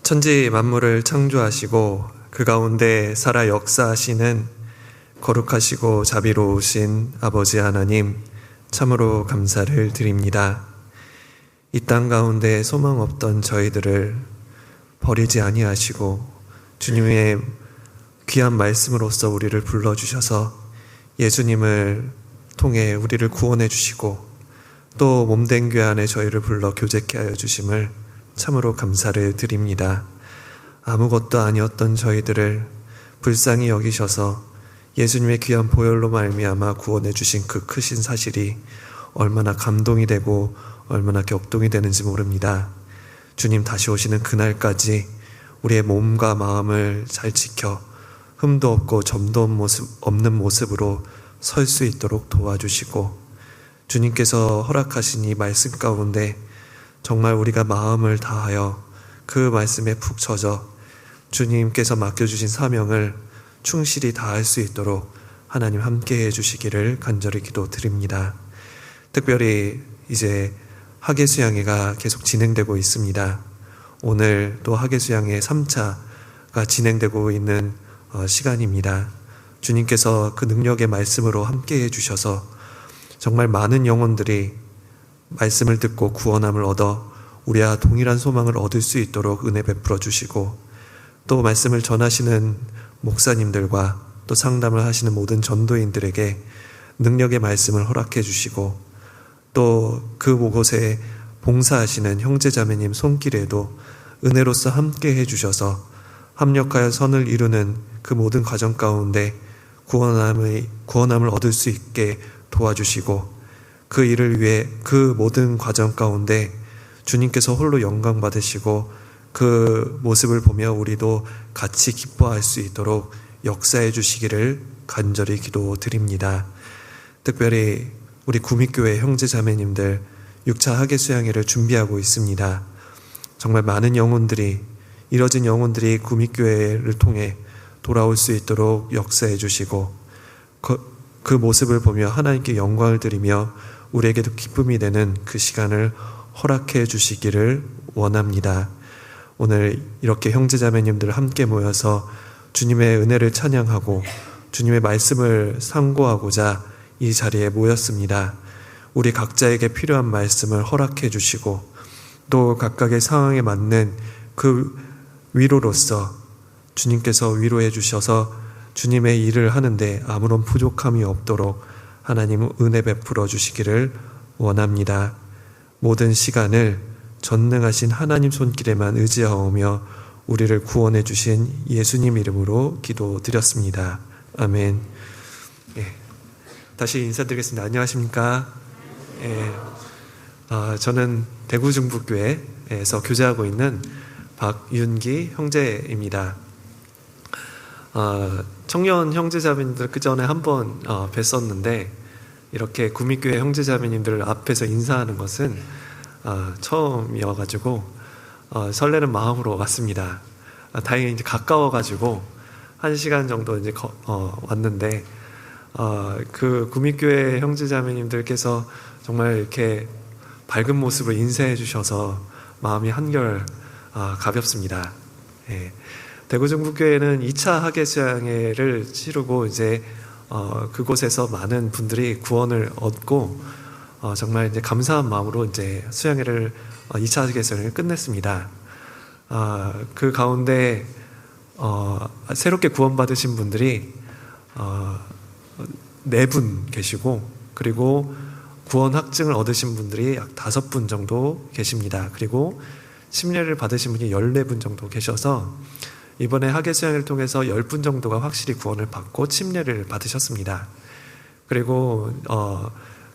천지 만물을 창조하시고 그 가운데 살아 역사하시는 거룩하시고 자비로우신 아버지 하나님, 참으로 감사를 드립니다. 이 땅 가운데 소망 없던 저희들을 버리지 아니하시고 주님의 귀한 말씀으로써 우리를 불러주셔서 예수님을 통해 우리를 구원해 주시고 또 몸된 교회 저희를 불러 교제케 하여 주심을 참으로 감사를 드립니다. 아무것도 아니었던 저희들을 불쌍히 여기셔서 예수님의 귀한 보혈로 말미암아 구원해 주신 그 크신 사실이 얼마나 감동이 되고 얼마나 격동이 되는지 모릅니다. 주님 다시 오시는 그날까지 우리의 몸과 마음을 잘 지켜 흠도 없고 점도 없는 모습으로 설 수 있도록 도와주시고, 주님께서 허락하신 이 말씀 가운데 정말 우리가 마음을 다하여 그 말씀에 푹 젖어 주님께서 맡겨주신 사명을 충실히 다할 수 있도록 하나님 함께해 주시기를 간절히 기도드립니다. 특별히 이제 학예수양회가 계속 진행되고 있습니다. 오늘 또 학예수양회 3차가 진행되고 있는 시간입니다. 주님께서 그 능력의 말씀으로 함께해 주셔서 정말 많은 영혼들이 말씀을 듣고 구원함을 얻어 우리와 동일한 소망을 얻을 수 있도록 은혜 베풀어 주시고, 또 말씀을 전하시는 목사님들과 또 상담을 하시는 모든 전도인들에게 능력의 말씀을 허락해 주시고, 또 그곳에 봉사하시는 형제자매님 손길에도 은혜로서 함께 해주셔서 합력하여 선을 이루는 그 모든 과정 가운데 구원함을 얻을 수 있게 도와주시고, 그 일을 위해 그 모든 과정 가운데 주님께서 홀로 영광 받으시고 그 모습을 보며 우리도 같이 기뻐할 수 있도록 역사해 주시기를 간절히 기도드립니다. 특별히 우리 구미교회 형제자매님들 6차 학예수양회를 준비하고 있습니다. 정말 많은 영혼들이, 이뤄진 영혼들이 구미교회를 통해 돌아올 수 있도록 역사해 주시고 그 모습을 보며 하나님께 영광을 드리며 우리에게도 기쁨이 되는 그 시간을 허락해 주시기를 원합니다. 오늘 이렇게 형제자매님들 함께 모여서 주님의 은혜를 찬양하고 주님의 말씀을 상고하고자 이 자리에 모였습니다. 우리 각자에게 필요한 말씀을 허락해 주시고 또 각각의 상황에 맞는 그 위로로서 주님께서 위로해 주셔서 주님의 일을 하는데 아무런 부족함이 없도록 하나님 은혜 베풀어 주시기를 원합니다. 모든 시간을 전능하신 하나님 손길에만 의지하오며 우리를 구원해 주신 예수님 이름으로 기도드렸습니다. 아멘. 다시 인사드리겠습니다. 안녕하십니까? 저는 대구 중부교회에서 교제하고 있는 박윤기 형제입니다. 청년 형제자매님들 그 전에 한번 뵀었는데 이렇게 구미교회 형제자매님들 앞에서 인사하는 것은 처음이어가지고 설레는 마음으로 왔습니다. 다행히 이제 가까워가지고 1시간 정도 이제 왔는데 그 구미교회 형제자매님들께서 정말 이렇게 밝은 모습을 인사해 주셔서 마음이 한결 가볍습니다. 대구 중부교회는 2차 학예수양회를 치르고 이제 그곳에서 많은 분들이 구원을 얻고 정말 이제 감사한 마음으로 이제 수양회를 2차 학예수양회를 끝냈습니다. 그 가운데 새롭게 구원받으신 분들이 4분 계시고, 그리고 구원 확증을 얻으신 분들이 약 5분 정도 계십니다. 그리고 침례를 받으신 분이 14분 정도 계셔서 이번에 학예수양회를 통해서 10분 정도가 확실히 구원을 받고 침례를 받으셨습니다. 그리고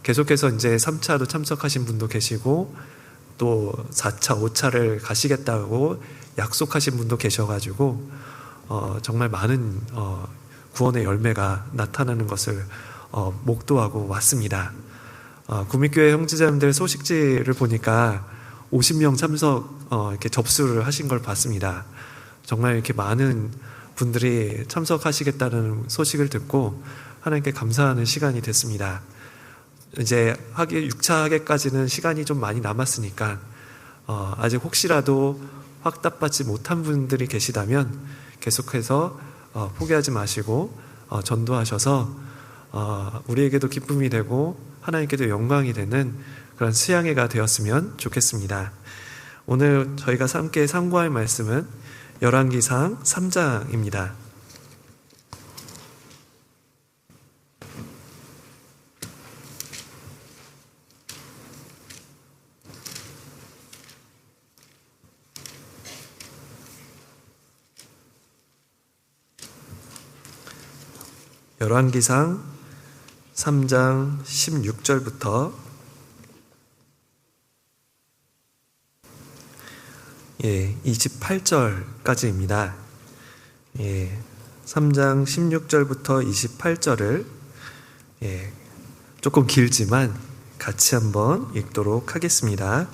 계속해서 이제 3차도 참석하신 분도 계시고 또 4차, 5차를 가시겠다고 약속하신 분도 계셔가지고 정말 많은 구원의 열매가 나타나는 것을 목도하고 왔습니다. 구미교회 형제자매들 소식지를 보니까 50명 참석 이렇게 접수를 하신 걸 봤습니다. 정말 이렇게 많은 분들이 참석하시겠다는 소식을 듣고 하나님께 감사하는 시간이 됐습니다. 이제 6차 학예까지는 시간이 좀 많이 남았으니까 아직 혹시라도 확답받지 못한 분들이 계시다면 계속해서 포기하지 마시고 전도하셔서 우리에게도 기쁨이 되고 하나님께도 영광이 되는 그런 수양회가 되었으면 좋겠습니다. 오늘 저희가 함께 상고할 말씀은 열왕기상 3장입니다. 열왕기상 3장 16절부터 28절까지입니다. 3장 16절부터 28절을 조금 길지만 같이 한번 읽도록 하겠습니다.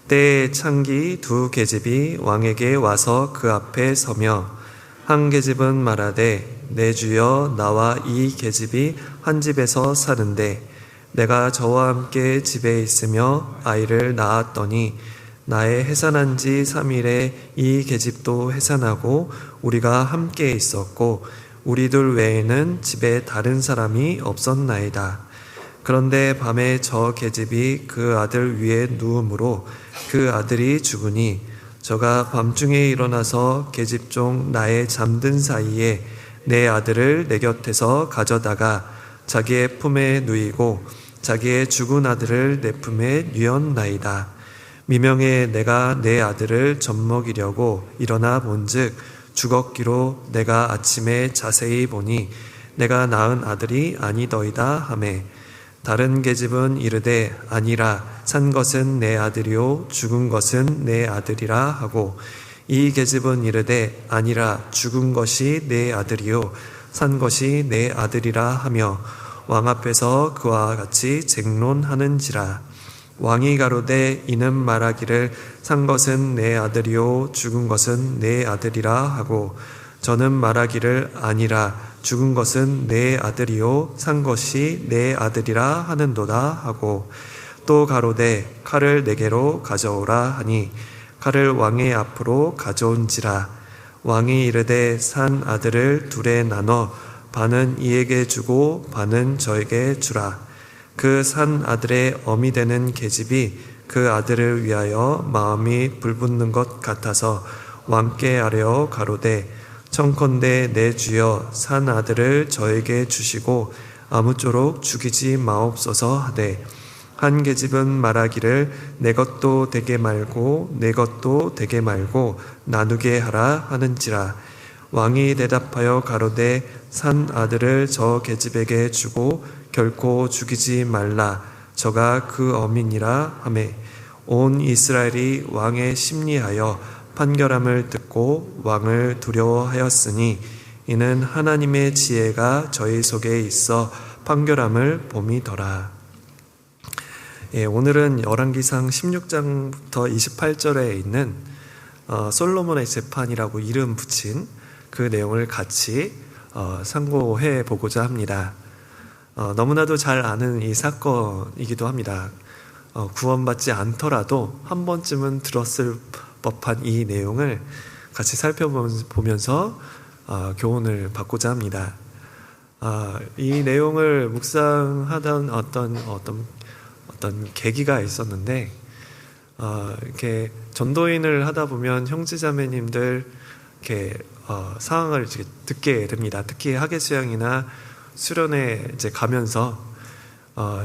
때에 창기 두 계집이 왕에게 와서 그 앞에 서며 한 계집은 말하되 내 주여 나와 이 계집이 한 집에서 사는데 내가 저와 함께 집에 있으며 아이를 낳았더니 나의 해산한 지 3일에 이 계집도 해산하고 우리가 함께 있었고 우리들 외에는 집에 다른 사람이 없었나이다. 그런데 밤에 저 계집이 그 아들 위에 누움으로 그 아들이 죽으니 저가 밤중에 일어나서 계집종 나의 잠든 사이에 내 아들을 내 곁에서 가져다가 자기의 품에 누이고 자기의 죽은 아들을 내 품에 뉘었나이다. 미명에 내가 내 아들을 젖먹이려고 일어나 본즉 죽었기로 내가 아침에 자세히 보니 내가 낳은 아들이 아니더이다 하매 다른 계집은 이르되 아니라 산 것은 내 아들이요 죽은 것은 내 아들이라 하고 이 계집은 이르되 아니라 죽은 것이 내 아들이요 산 것이 내 아들이라 하며 왕 앞에서 그와 같이 쟁론하는지라. 왕이 가로되 이는 말하기를 산 것은 내 아들이요 죽은 것은 내 아들이라 하고 저는 말하기를 아니라 죽은 것은 내 아들이요 산 것이 내 아들이라 하는도다 하고 또 가로되 칼을 내게로 가져오라 하니 칼을 왕의 앞으로 가져온지라. 왕이 이르되 산 아들을 둘에 나눠 반은 이에게 주고 반은 저에게 주라. 그 산 아들의 어미 되는 계집이 그 아들을 위하여 마음이 불붙는 것 같아서 왕께 아뢰어 가로되 청컨대 내 주여 산 아들을 저에게 주시고 아무쪼록 죽이지 마옵소서 하되 한 계집은 말하기를 내 것도 되게 말고 내 것도 되게 말고 나누게 하라 하는지라. 왕이 대답하여 가로되 산 아들을 저 계집에게 주고 결코 죽이지 말라. 저가 그 어미니라 하매 온 이스라엘이 왕의 심리하여 판결함을 듣고 왕을 두려워하였으니 이는 하나님의 지혜가 저희 속에 있어 판결함을 봄이더라. 오늘은 열왕기상 16장부터 28절에 있는 솔로몬의 재판이라고 이름 붙인 그 내용을 같이 상고해 보고자 합니다. 너무나도 잘 아는 이 사건이기도 합니다. 구원받지 않더라도 한 번쯤은 들었을 법한 이 내용을 같이 살펴보면서 교훈을 받고자 합니다. 이 내용을 묵상하던 어떤 계기가 있었는데, 이렇게 전도인을 하다 보면 형제자매님들 이렇게 상황을 이렇게 듣게 됩니다. 특히 하계수양이나 수련회 이제 가면서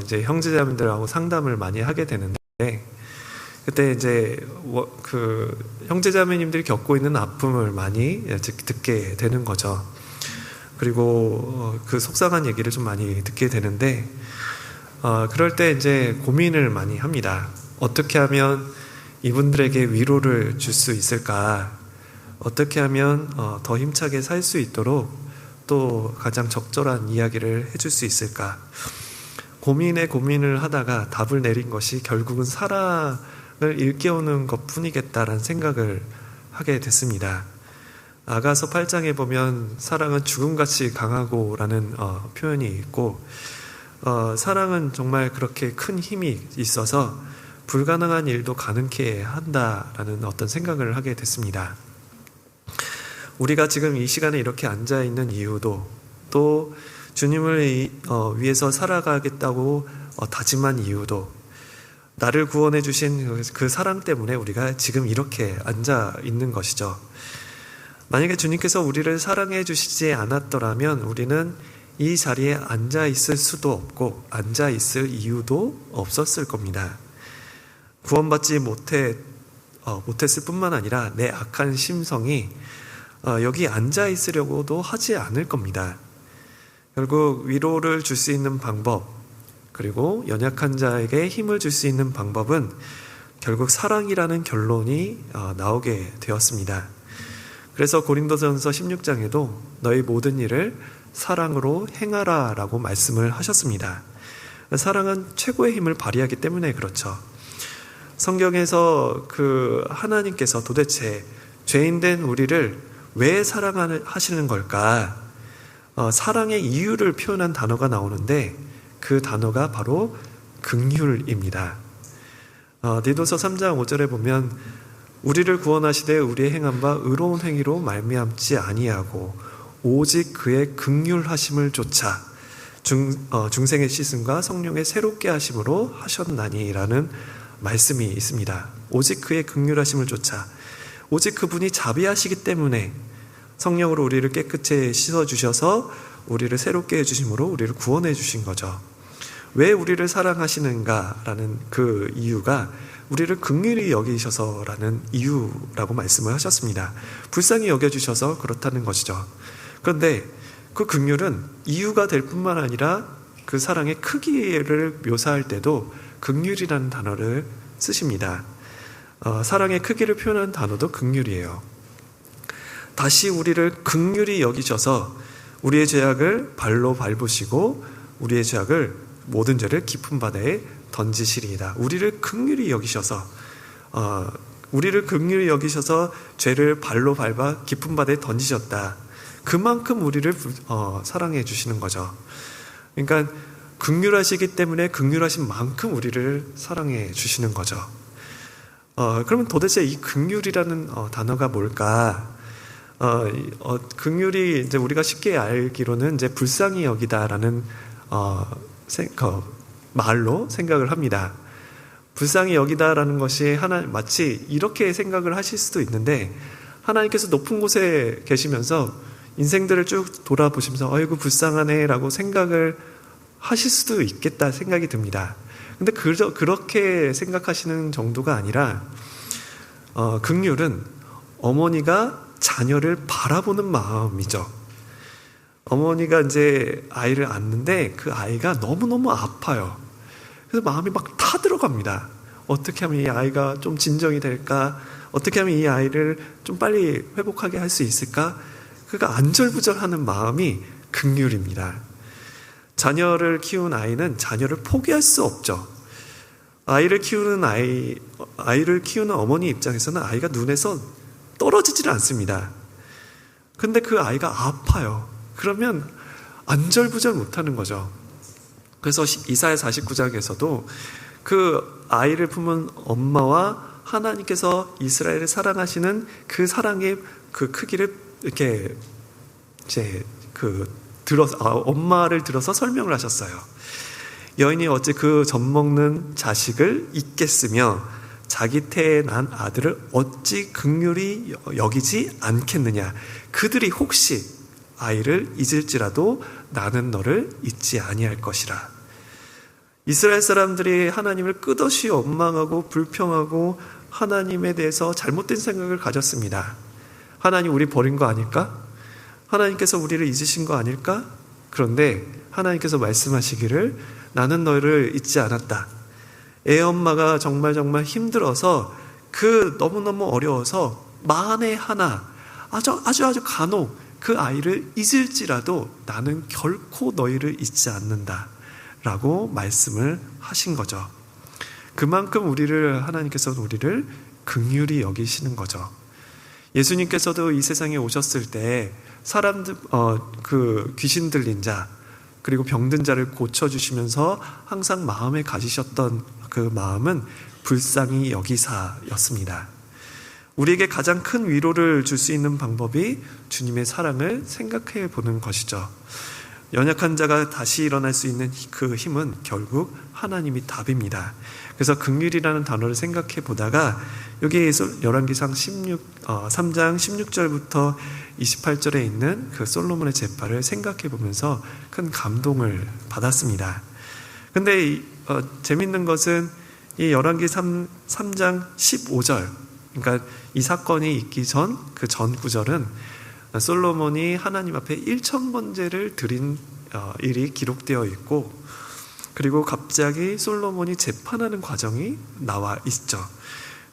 이제 형제자매들하고 상담을 많이 하게 되는데, 그때 이제 그 형제자매님들이 겪고 있는 아픔을 많이 듣게 되는 거죠. 그리고 그 속상한 얘기를 좀 많이 듣게 되는데, 그럴 때 이제 고민을 많이 합니다. 어떻게 하면 이분들에게 위로를 줄 수 있을까? 어떻게 하면 더 힘차게 살 수 있도록 또 가장 적절한 이야기를 해줄 수 있을까? 고민을 하다가 답을 내린 것이 결국은 사랑을 일깨우는 것 뿐이겠다라는 생각을 하게 됐습니다. 아가서 8장에 보면 사랑은 죽음같이 강하고라는 표현이 있고, 사랑은 정말 그렇게 큰 힘이 있어서 불가능한 일도 가능케 한다라는 어떤 생각을 하게 됐습니다. 우리가 지금 이 시간에 이렇게 앉아 있는 이유도, 또 주님을 위해서 살아가겠다고 다짐한 이유도, 나를 구원해 주신 그 사랑 때문에 우리가 지금 이렇게 앉아 있는 것이죠. 만약에 주님께서 우리를 사랑해 주시지 않았더라면 우리는 이 자리에 앉아 있을 수도 없고 앉아 있을 이유도 없었을 겁니다. 구원받지 못했을 뿐만 아니라 내 악한 심성이 여기 앉아 있으려고도 하지 않을 겁니다. 결국 위로를 줄 수 있는 방법, 그리고 연약한 자에게 힘을 줄 수 있는 방법은 결국 사랑이라는 결론이 나오게 되었습니다. 그래서 고린도전서 16장에도 너희 모든 일을 사랑으로 행하라 라고 말씀을 하셨습니다. 사랑은 최고의 힘을 발휘하기 때문에 그렇죠. 성경에서 하나님께서 도대체 죄인된 우리를 왜 사랑하시는 걸까? 사랑의 이유를 표현한 단어가 나오는데 그 단어가 바로 긍휼입니다. 디도서 3장 5절에 보면 우리를 구원하시되 우리의 행한 바 의로운 행위로 말미암지 아니하고 오직 그의 긍휼하심을 좇아 중생의 씻음과 성령의 새롭게 하심으로 하셨나니라는 말씀이 있습니다. 오직 그의 긍휼하심을 좇아, 오직 그분이 자비하시기 때문에 성령으로 우리를 깨끗이 씻어주셔서 우리를 새롭게 해주심으로 우리를 구원해 주신 거죠. 왜 우리를 사랑하시는가라는 그 이유가 우리를 긍휼히 여기셔서라는 이유라고 말씀을 하셨습니다. 불쌍히 여겨주셔서 그렇다는 것이죠. 그런데 그 긍휼은 이유가 될 뿐만 아니라 그 사랑의 크기를 묘사할 때도 긍휼이라는 단어를 쓰십니다. 사랑의 크기를 표현하는 단어도 긍휼이에요. 다시 우리를 긍휼히 여기셔서 우리의 죄악을 발로 밟으시고 우리의 죄악을 모든 죄를 깊은 바다에 던지시리이다. 우리를 긍휼히 여기셔서 죄를 발로 밟아 깊은 바다에 던지셨다. 그만큼 우리를 사랑해 주시는 거죠. 그러니까 긍휼하시기 때문에 긍휼하신 만큼 우리를 사랑해 주시는 거죠. 그러면 도대체 이 긍휼이라는 단어가 뭘까? 긍휼이 이제 우리가 쉽게 알기로는 이제 불쌍히 여기다라는 말로 생각을 합니다. 불쌍히 여기다라는 것이 마치 이렇게 생각을 하실 수도 있는데, 하나님께서 높은 곳에 계시면서 인생들을 쭉 돌아보시면서 어이구 불쌍하네 라고 생각을 하실 수도 있겠다 생각이 듭니다. 근데 그렇게 생각하시는 정도가 아니라 긍휼은 어머니가 자녀를 바라보는 마음이죠. 어머니가 이제 아이를 낳는데 그 아이가 너무너무 아파요. 그래서 마음이 막 타들어갑니다. 어떻게 하면 이 아이가 좀 진정이 될까? 어떻게 하면 이 아이를 좀 빨리 회복하게 할 수 있을까? 그러니까 안절부절하는 마음이 긍휼입니다. 자녀를 키운 아이는 자녀를 포기할 수 없죠. 아이를 키우는 어머니 입장에서는 아이가 눈에서 떨어지질 않습니다. 근데 그 아이가 아파요. 그러면 안절부절 못하는 거죠. 그래서 이사야 49장에서도 그 아이를 품은 엄마와 하나님께서 이스라엘을 사랑하시는 그 사랑의 그 크기를 이렇게 엄마를 들어서 설명을 하셨어요. 여인이 어찌 그 젖먹는 자식을 잊겠으며 자기 태에 난 아들을 어찌 긍휼히 여기지 않겠느냐. 그들이 혹시 아이를 잊을지라도 나는 너를 잊지 아니할 것이라. 이스라엘 사람들이 하나님을 끝없이 원망하고 불평하고 하나님에 대해서 잘못된 생각을 가졌습니다. 하나님 우리 버린 거 아닐까? 하나님께서 우리를 잊으신 거 아닐까? 그런데 하나님께서 말씀하시기를 나는 너를 잊지 않았다. 애 엄마가 정말 힘들어서 너무너무 어려워서 만에 하나 아주 간혹 그 아이를 잊을지라도 나는 결코 너희를 잊지 않는다 라고 말씀을 하신 거죠. 그만큼 하나님께서는 우리를 긍휼히 여기시는 거죠. 예수님께서도 이 세상에 오셨을 때 사람들 귀신 들린 자 그리고 병든 자를 고쳐주시면서 항상 마음에 가지셨던 그 마음은 불쌍히 여기사였습니다. 우리에게 가장 큰 위로를 줄 수 있는 방법이 주님의 사랑을 생각해 보는 것이죠. 연약한 자가 다시 일어날 수 있는 그 힘은 결국 하나님이 답입니다. 그래서 긍휼이라는 단어를 생각해 보다가 여기 열왕기상 3장 16절부터 28절에 있는 그 솔로몬의 제파를 생각해 보면서 큰 감동을 받았습니다. 근데 재밌는 것은 이 열왕기 3장 15절, 그러니까 이 사건이 있기 전 그 전 구절은 솔로몬이 하나님 앞에 1000번제를 드린 일이 기록되어 있고, 그리고 갑자기 솔로몬이 재판하는 과정이 나와 있죠.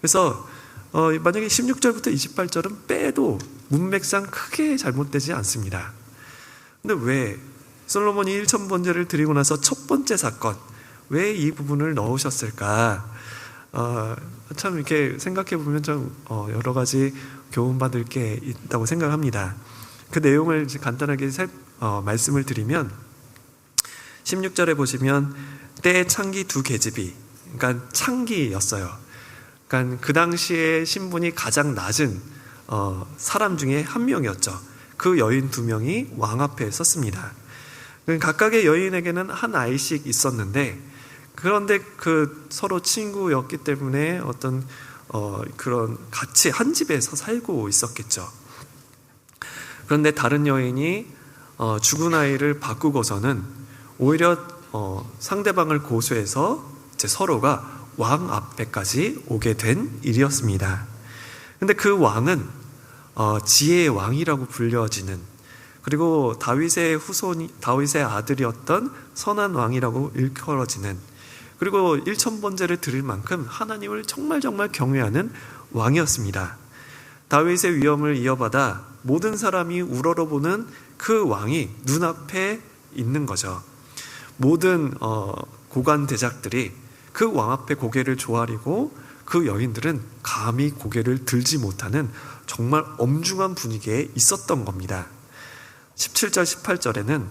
그래서 만약에 16절부터 28절은 빼도 문맥상 크게 잘못되지 않습니다. 근데 왜 솔로몬이 1000번제를 드리고 나서 첫 번째 사건, 왜 이 부분을 넣으셨을까? 참 이렇게 생각해 보면 좀 여러 가지 교훈받을 게 있다고 생각합니다. 그 내용을 간단하게 말씀을 드리면 16절에 보시면 때에 창기 두 계집이, 그러니까 창기였어요. 그러니까 그 당시에 신분이 가장 낮은 사람 중에 한 명이었죠. 그 여인 두 명이 왕 앞에 섰습니다. 각각의 여인에게는 한 아이씩 있었는데, 그런데 그 서로 친구였기 때문에 어떤 그런 같이 한 집에서 살고 있었겠죠. 그런데 다른 여인이 죽은 아이를 바꾸고서는 오히려 상대방을 고소해서 이제 서로가 왕 앞에까지 오게 된 일이었습니다. 근데 그 왕은 지혜의 왕이라고 불려지는, 그리고 다윗의 아들이었던 선한 왕이라고 일컬어지는, 그리고 1000번제를 드릴 만큼 하나님을 정말 경외하는 왕이었습니다. 다윗의 위엄을 이어받아 모든 사람이 우러러보는 그 왕이 눈앞에 있는 거죠. 모든 고관 대작들이 그 왕 앞에 고개를 조아리고, 그 여인들은 감히 고개를 들지 못하는 정말 엄중한 분위기에 있었던 겁니다. 17절 18절에는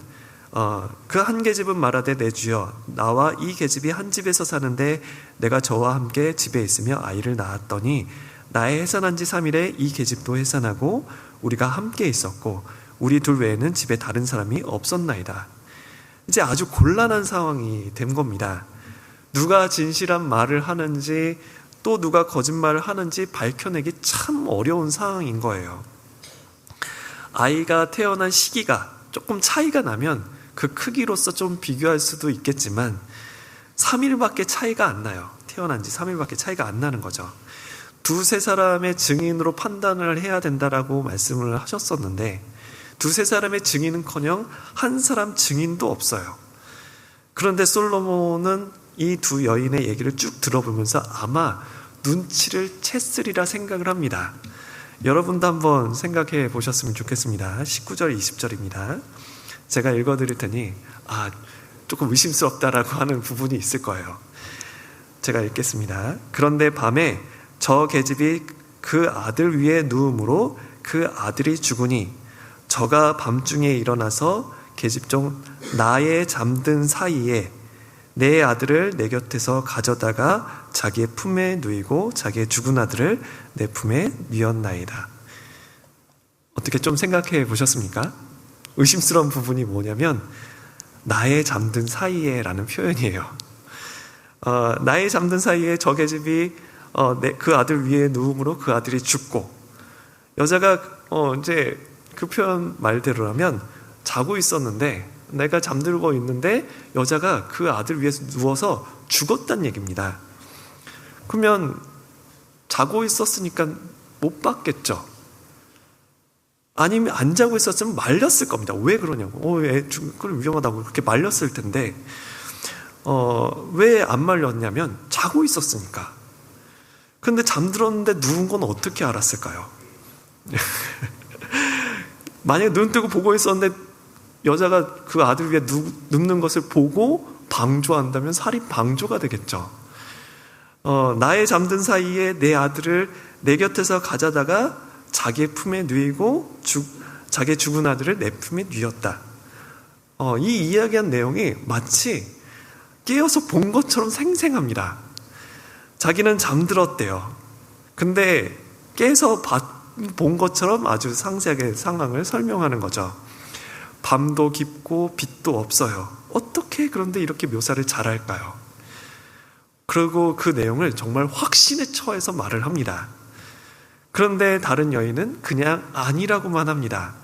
그 한 계집은 말하되 내 주여, 나와 이 계집이 한 집에서 사는데 내가 저와 함께 집에 있으며 아이를 낳았더니 나의 해산한 지 3일에 이 계집도 해산하고 우리가 함께 있었고 우리 둘 외에는 집에 다른 사람이 없었나이다. 이제 아주 곤란한 상황이 된 겁니다. 누가 진실한 말을 하는지 또 누가 거짓말을 하는지 밝혀내기 참 어려운 상황인 거예요. 아이가 태어난 시기가 조금 차이가 나면 그 크기로서 좀 비교할 수도 있겠지만 3일밖에 차이가 안 나요. 태어난 지 3일밖에 차이가 안 나는 거죠. 두세 사람의 증인으로 판단을 해야 된다라고 말씀을 하셨었는데 두세 사람의 증인은커녕 한 사람 증인도 없어요. 그런데 솔로몬은 이 두 여인의 얘기를 쭉 들어보면서 아마 눈치를 챘으리라 생각을 합니다. 여러분도 한번 생각해 보셨으면 좋겠습니다. 19절 20절입니다. 제가 읽어드릴 테니 조금 의심스럽다라고 하는 부분이 있을 거예요. 제가 읽겠습니다. 그런데 밤에 저 계집이 그 아들 위에 누움으로 그 아들이 죽으니 저가 밤중에 일어나서 계집 중 나의 잠든 사이에 내 아들을 내 곁에서 가져다가 자기의 품에 누이고 자기의 죽은 아들을 내 품에 누였나이다. 어떻게 좀 생각해 보셨습니까? 의심스러운 부분이 뭐냐면 나의 잠든 사이에 라는 표현이에요. 나의 잠든 사이에 저 계집이 그 아들 위에 누움으로 그 아들이 죽고, 여자가 이제 그 표현 말대로라면 자고 있었는데, 내가 잠들고 있는데 여자가 그 아들 위에서 누워서 죽었다는 얘기입니다. 그러면 자고 있었으니까 못 봤겠죠. 아니면 안 자고 있었으면 말렸을 겁니다. 왜 그러냐고. 애 그럼 위험하다고 그렇게 말렸을 텐데 왜 안 말렸냐면 자고 있었으니까. 근데 잠들었는데 누운 건 어떻게 알았을까요? 만약에 눈 뜨고 보고 있었는데 여자가 그 아들 위에 눕는 것을 보고 방조한다면 살인 방조가 되겠죠. 나의 잠든 사이에 내 아들을 내 곁에서 가져다가 자기의 품에 누이고 자기의 죽은 아들을 내 품에 누였다. 이 이야기한 내용이 마치 깨어서 본 것처럼 생생합니다. 자기는 잠들었대요. 근데 깨서 본 것처럼 아주 상세하게 상황을 설명하는 거죠. 밤도 깊고 빛도 없어요. 어떻게 그런데 이렇게 묘사를 잘할까요? 그리고 그 내용을 정말 확신에 처해서 말을 합니다. 그런데 다른 여인은 그냥 아니라고만 합니다.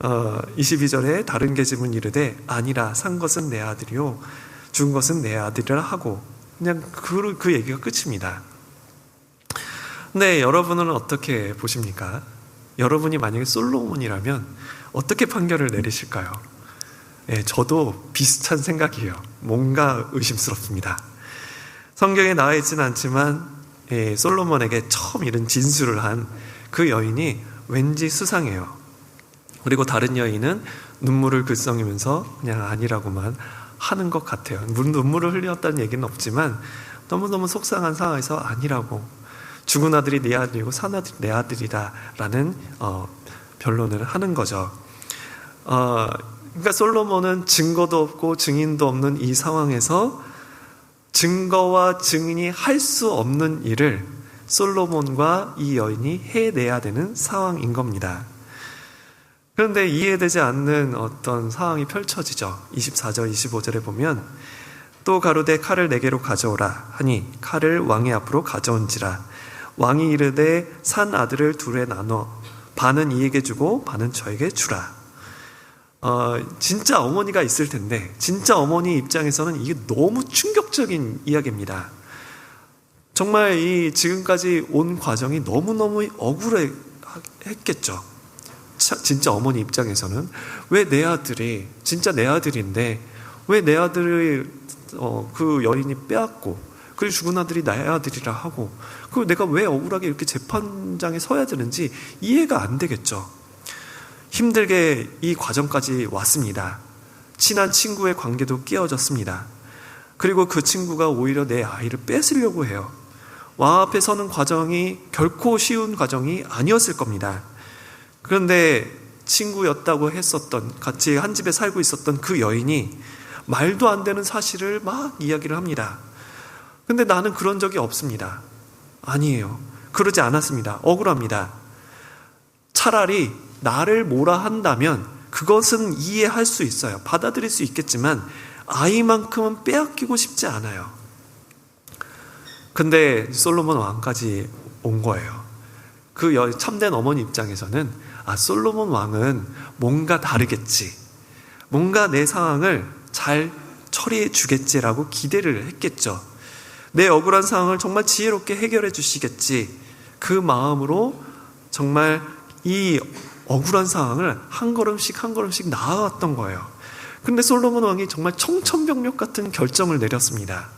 22절에 다른 계집은 이르되 아니라 산 것은 내 아들이요 준 것은 내 아들이라 하고 그냥 그 얘기가 끝입니다. 근데 여러분은 어떻게 보십니까? 여러분이 만약에 솔로몬이라면 어떻게 판결을 내리실까요? 저도 비슷한 생각이에요. 뭔가 의심스럽습니다. 성경에 나와 있지는 않지만 솔로몬에게 처음 이런 진술을 한 그 여인이 왠지 수상해요. 그리고 다른 여인은 눈물을 글썽이면서 그냥 아니라고만 하는 것 같아요. 눈물을 흘렸다는 얘기는 없지만 너무너무 속상한 상황에서 아니라고, 죽은 아들이 네 아들이고 산 아들이 내 아들이다 라는 변론을 하는 거죠. 그러니까 솔로몬은 증거도 없고 증인도 없는 이 상황에서 증거와 증인이 할 수 없는 일을 솔로몬과 이 여인이 해내야 되는 상황인 겁니다. 그런데 이해되지 않는 어떤 상황이 펼쳐지죠. 24절 25절에 보면 또 가로되 칼을 내게로 가져오라 하니 칼을 왕의 앞으로 가져온지라 왕이 이르되 산 아들을 둘에 나눠 반은 이에게 주고 반은 저에게 주라. 진짜 어머니가 있을 텐데 진짜 어머니 입장에서는 이게 너무 충격적인 이야기입니다. 정말 이 지금까지 온 과정이 너무너무 억울했겠죠. 진짜 어머니 입장에서는 왜 내 아들이 진짜 내 아들인데 왜 내 아들을 그 여인이 빼앗고 그리고 죽은 아들이 나의 아들이라 하고 그리고 내가 왜 억울하게 이렇게 재판장에 서야 되는지 이해가 안 되겠죠. 힘들게 이 과정까지 왔습니다. 친한 친구의 관계도 깨어졌습니다. 그리고 그 친구가 오히려 내 아이를 뺏으려고 해요. 왕 앞에 서는 과정이 결코 쉬운 과정이 아니었을 겁니다. 그런데 친구였다고 했었던, 같이 한 집에 살고 있었던 그 여인이 말도 안 되는 사실을 막 이야기를 합니다. 근데 나는 그런 적이 없습니다. 아니에요. 그러지 않았습니다. 억울합니다. 차라리 나를 뭐라 한다면 그것은 이해할 수 있어요. 받아들일 수 있겠지만 아이만큼은 빼앗기고 싶지 않아요. 근데 솔로몬 왕까지 온 거예요. 그 참된 어머니 입장에서는 솔로몬 왕은 뭔가 다르겠지, 뭔가 내 상황을 잘 처리해 주겠지라고 기대를 했겠죠. 내 억울한 상황을 정말 지혜롭게 해결해 주시겠지, 그 마음으로 정말 이 억울한 상황을 한 걸음씩 한 걸음씩 나아갔던 거예요. 근데 솔로몬 왕이 정말 청천벽력 같은 결정을 내렸습니다.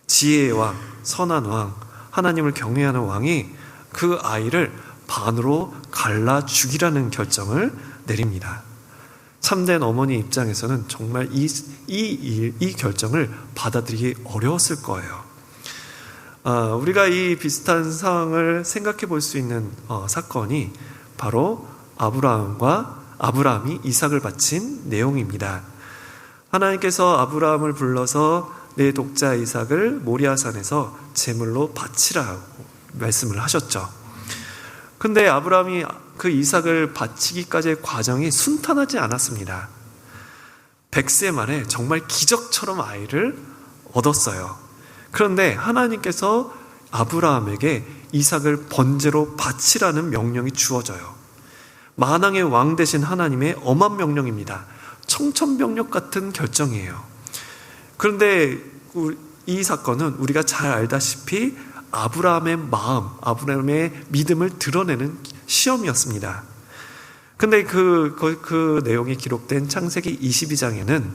지혜의 왕, 선한 왕, 하나님을 경외하는 왕이 그 아이를 반으로 갈라 죽이라는 결정을 내립니다. 참된 어머니 입장에서는 정말 이 결정을 받아들이기 어려웠을 거예요. 우리가 이 비슷한 상황을 생각해 볼 수 있는 사건이 바로 아브라함이 이삭을 바친 내용입니다. 하나님께서 아브라함을 불러서 내 독자 이삭을 모리아산에서 제물로 바치라고 말씀을 하셨죠. 근데 아브라함이 그 이삭을 바치기까지의 과정이 순탄하지 않았습니다. 100세 만에 정말 기적처럼 아이를 얻었어요. 그런데 하나님께서 아브라함에게 이삭을 번제로 바치라는 명령이 주어져요. 만왕의 왕 되신 하나님의 엄한 명령입니다. 청천벽력 같은 결정이에요. 그런데 이 사건은 우리가 잘 알다시피 아브라함의 마음, 아브라함의 믿음을 드러내는 시험이었습니다. 근데 그 내용이 기록된 창세기 22장에는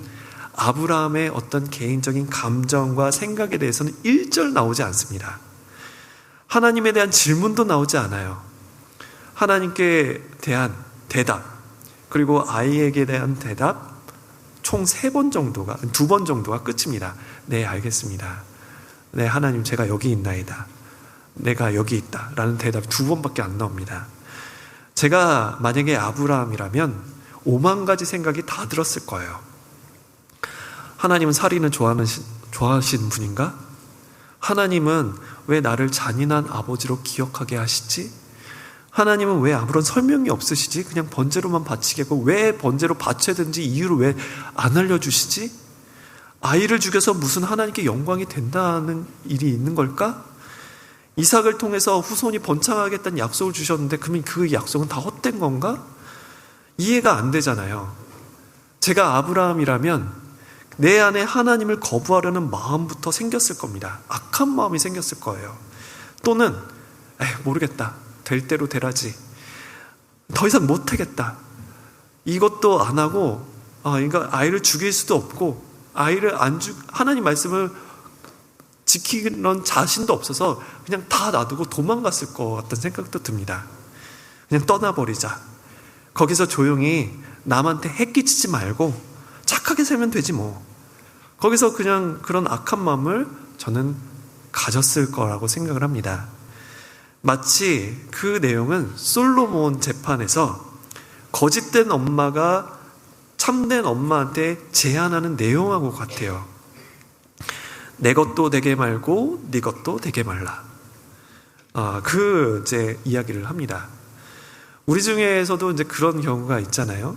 아브라함의 어떤 개인적인 감정과 생각에 대해서는 1절 나오지 않습니다. 하나님에 대한 질문도 나오지 않아요. 하나님께 대한 대답, 그리고 아이에게 대한 대답 총 2번 정도가 끝입니다. 네, 알겠습니다. 네, 하나님 제가 여기 있나이다. 내가 여기 있다. 라는 대답이 2번밖에 안 나옵니다. 제가 만약에 아브라함이라면 5만 가지 생각이 다 들었을 거예요. 하나님은 살인을 좋아하시는 분인가? 하나님은 왜 나를 잔인한 아버지로 기억하게 하시지? 하나님은 왜 아무런 설명이 없으시지? 그냥 번제로만 바치겠고 왜 번제로 바쳐야 되는지 이유를 왜 안 알려주시지? 아이를 죽여서 무슨 하나님께 영광이 된다는 일이 있는 걸까? 이삭을 통해서 후손이 번창하겠다는 약속을 주셨는데 그러면 그 약속은 다 헛된 건가? 이해가 안 되잖아요. 제가 아브라함이라면 내 안에 하나님을 거부하려는 마음부터 생겼을 겁니다. 악한 마음이 생겼을 거예요. 또는 모르겠다. 될 대로 되라지. 더 이상 못하겠다. 이것도 안 하고 그러니까 아이를 죽일 수도 없고 아이를 하나님 말씀을 지키는 자신도 없어서 그냥 다 놔두고 도망갔을 것 같다는 생각도 듭니다. 그냥 떠나버리자. 거기서 조용히 남한테 해끼치지 말고 착하게 살면 되지 뭐. 거기서 그냥 그런 악한 마음을 저는 가졌을 거라고 생각을 합니다. 마치 그 내용은 솔로몬 재판에서 거짓된 엄마가 참된 엄마한테 제안하는 내용하고 같아요. 내 것도 되게 말고 네 것도 되게 말라. 그 이제 이야기를 합니다. 우리 중에서도 이제 그런 경우가 있잖아요.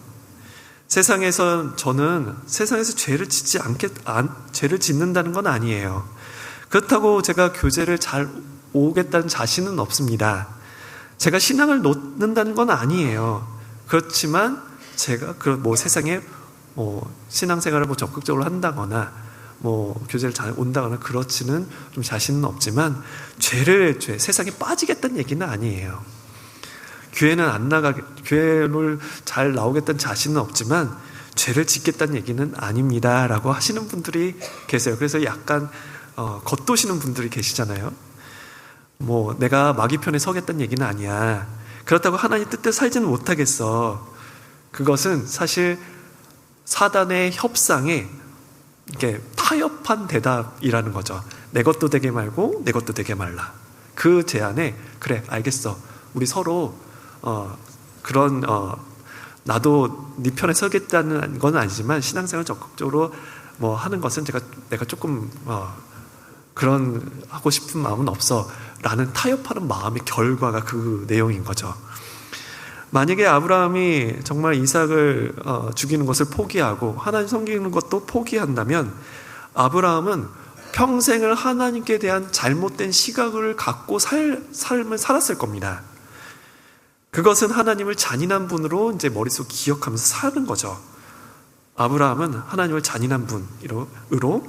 저는 세상에서 죄를 짓는다는 건 아니에요. 그렇다고 제가 교제를 잘 오겠다는 자신은 없습니다. 제가 신앙을 놓는다는 건 아니에요. 그렇지만 제가 세상에 신앙생활을 적극적으로 한다거나 교제를 잘 온다거나 그렇지는 좀 자신은 없지만 세상에 빠지겠다는 얘기는 아니에요. 교회를 잘 나오겠다는 자신은 없지만 죄를 짓겠다는 얘기는 아닙니다 라고 하시는 분들이 계세요. 그래서 약간 겉도시는 분들이 계시잖아요. 내가 마귀 편에 서겠다는 얘기는 아니야. 그렇다고 하나님 뜻대로 살지는 못하겠어. 그것은 사실 사단의 협상에 이렇게 타협한 대답이라는 거죠. 내 것도 되게 말고 내 것도 되게 말라. 그 제안에 그래 알겠어. 우리 서로 나도 네 편에 서겠다는 건 아니지만 신앙생활 적극적으로 하는 것은 내가 조금 하고 싶은 마음은 없어 라는 타협하는 마음의 결과가 그 내용인 거죠. 만약에 아브라함이 정말 이삭을 죽이는 것을 포기하고 하나님 섬기는 것도 포기한다면 아브라함은 평생을 하나님께 대한 잘못된 시각을 갖고 삶을 살았을 겁니다. 그것은 하나님을 잔인한 분으로 이제 머릿속 기억하면서 사는 거죠. 아브라함은 하나님을 잔인한 분으로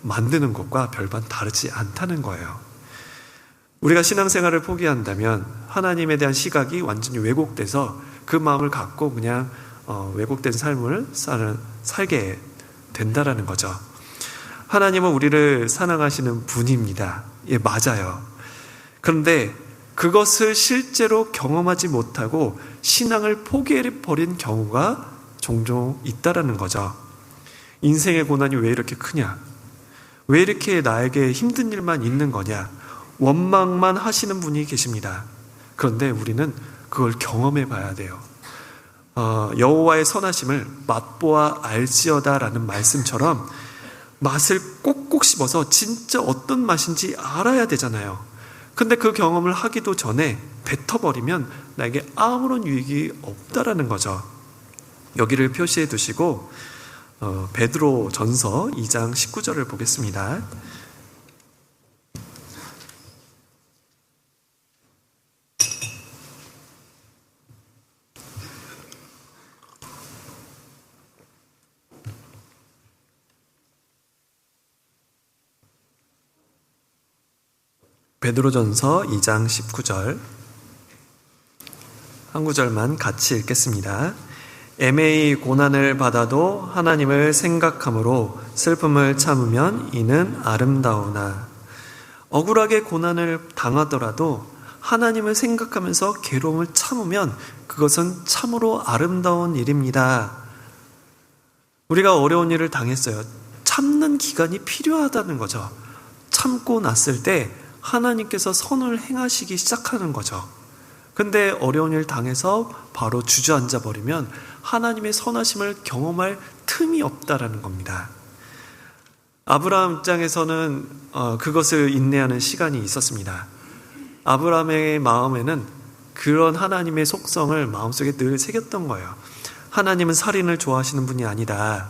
만드는 것과 별반 다르지 않다는 거예요. 우리가 신앙생활을 포기한다면 하나님에 대한 시각이 완전히 왜곡돼서 그 마음을 갖고 그냥 왜곡된 삶을 살게 된다라는 거죠. 하나님은 우리를 사랑하시는 분입니다. 예, 맞아요. 그런데 그것을 실제로 경험하지 못하고 신앙을 포기해버린 경우가 종종 있다라는 거죠. 인생의 고난이 왜 이렇게 크냐? 왜 이렇게 나에게 힘든 일만 있는 거냐? 원망만 하시는 분이 계십니다. 그런데 우리는 그걸 경험해 봐야 돼요. 여호와의 선하심을 맛보아 알지어다라는 말씀처럼 맛을 꼭꼭 씹어서 진짜 어떤 맛인지 알아야 되잖아요. 근데 그 경험을 하기도 전에 뱉어버리면 나에게 아무런 유익이 없다라는 거죠. 여기를 표시해 두시고 베드로 전서 2장 19절을 보겠습니다. 베드로전서 2장 19절 한 구절만 같이 읽겠습니다. 애매히 고난을 받아도 하나님을 생각함으로 슬픔을 참으면 이는 아름다우나. 억울하게 고난을 당하더라도 하나님을 생각하면서 괴로움을 참으면 그것은 참으로 아름다운 일입니다. 우리가 어려운 일을 당했어요. 참는 기간이 필요하다는 거죠. 참고 났을 때 하나님께서 선을 행하시기 시작하는 거죠. 근데 어려운 일 당해서 바로 주저앉아 버리면 하나님의 선하심을 경험할 틈이 없다라는 겁니다. 아브라함 입장에서는 그것을 인내하는 시간이 있었습니다. 아브라함의 마음에는 그런 하나님의 속성을 마음속에 늘 새겼던 거예요. 하나님은 살인을 좋아하시는 분이 아니다.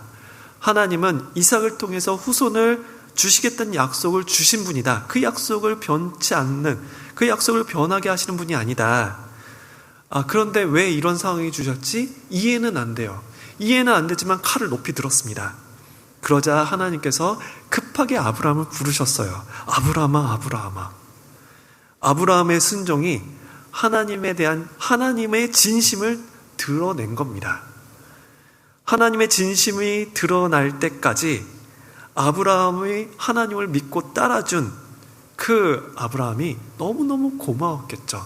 하나님은 이삭을 통해서 후손을 주시겠다는 약속을 주신 분이다. 그 약속을 변치 않는, 그 약속을 변하게 하시는 분이 아니다. 그런데 왜 이런 상황이 주셨지? 이해는 안 돼요. 이해는 안 되지만 칼을 높이 들었습니다. 그러자 하나님께서 급하게 아브라함을 부르셨어요. 아브라함아, 아브라함아. 아브라함의 순종이 하나님에 대한 하나님의 진심을 드러낸 겁니다. 하나님의 진심이 드러날 때까지 아브라함이 하나님을 믿고 따라준 그 아브라함이 너무너무 고마웠겠죠.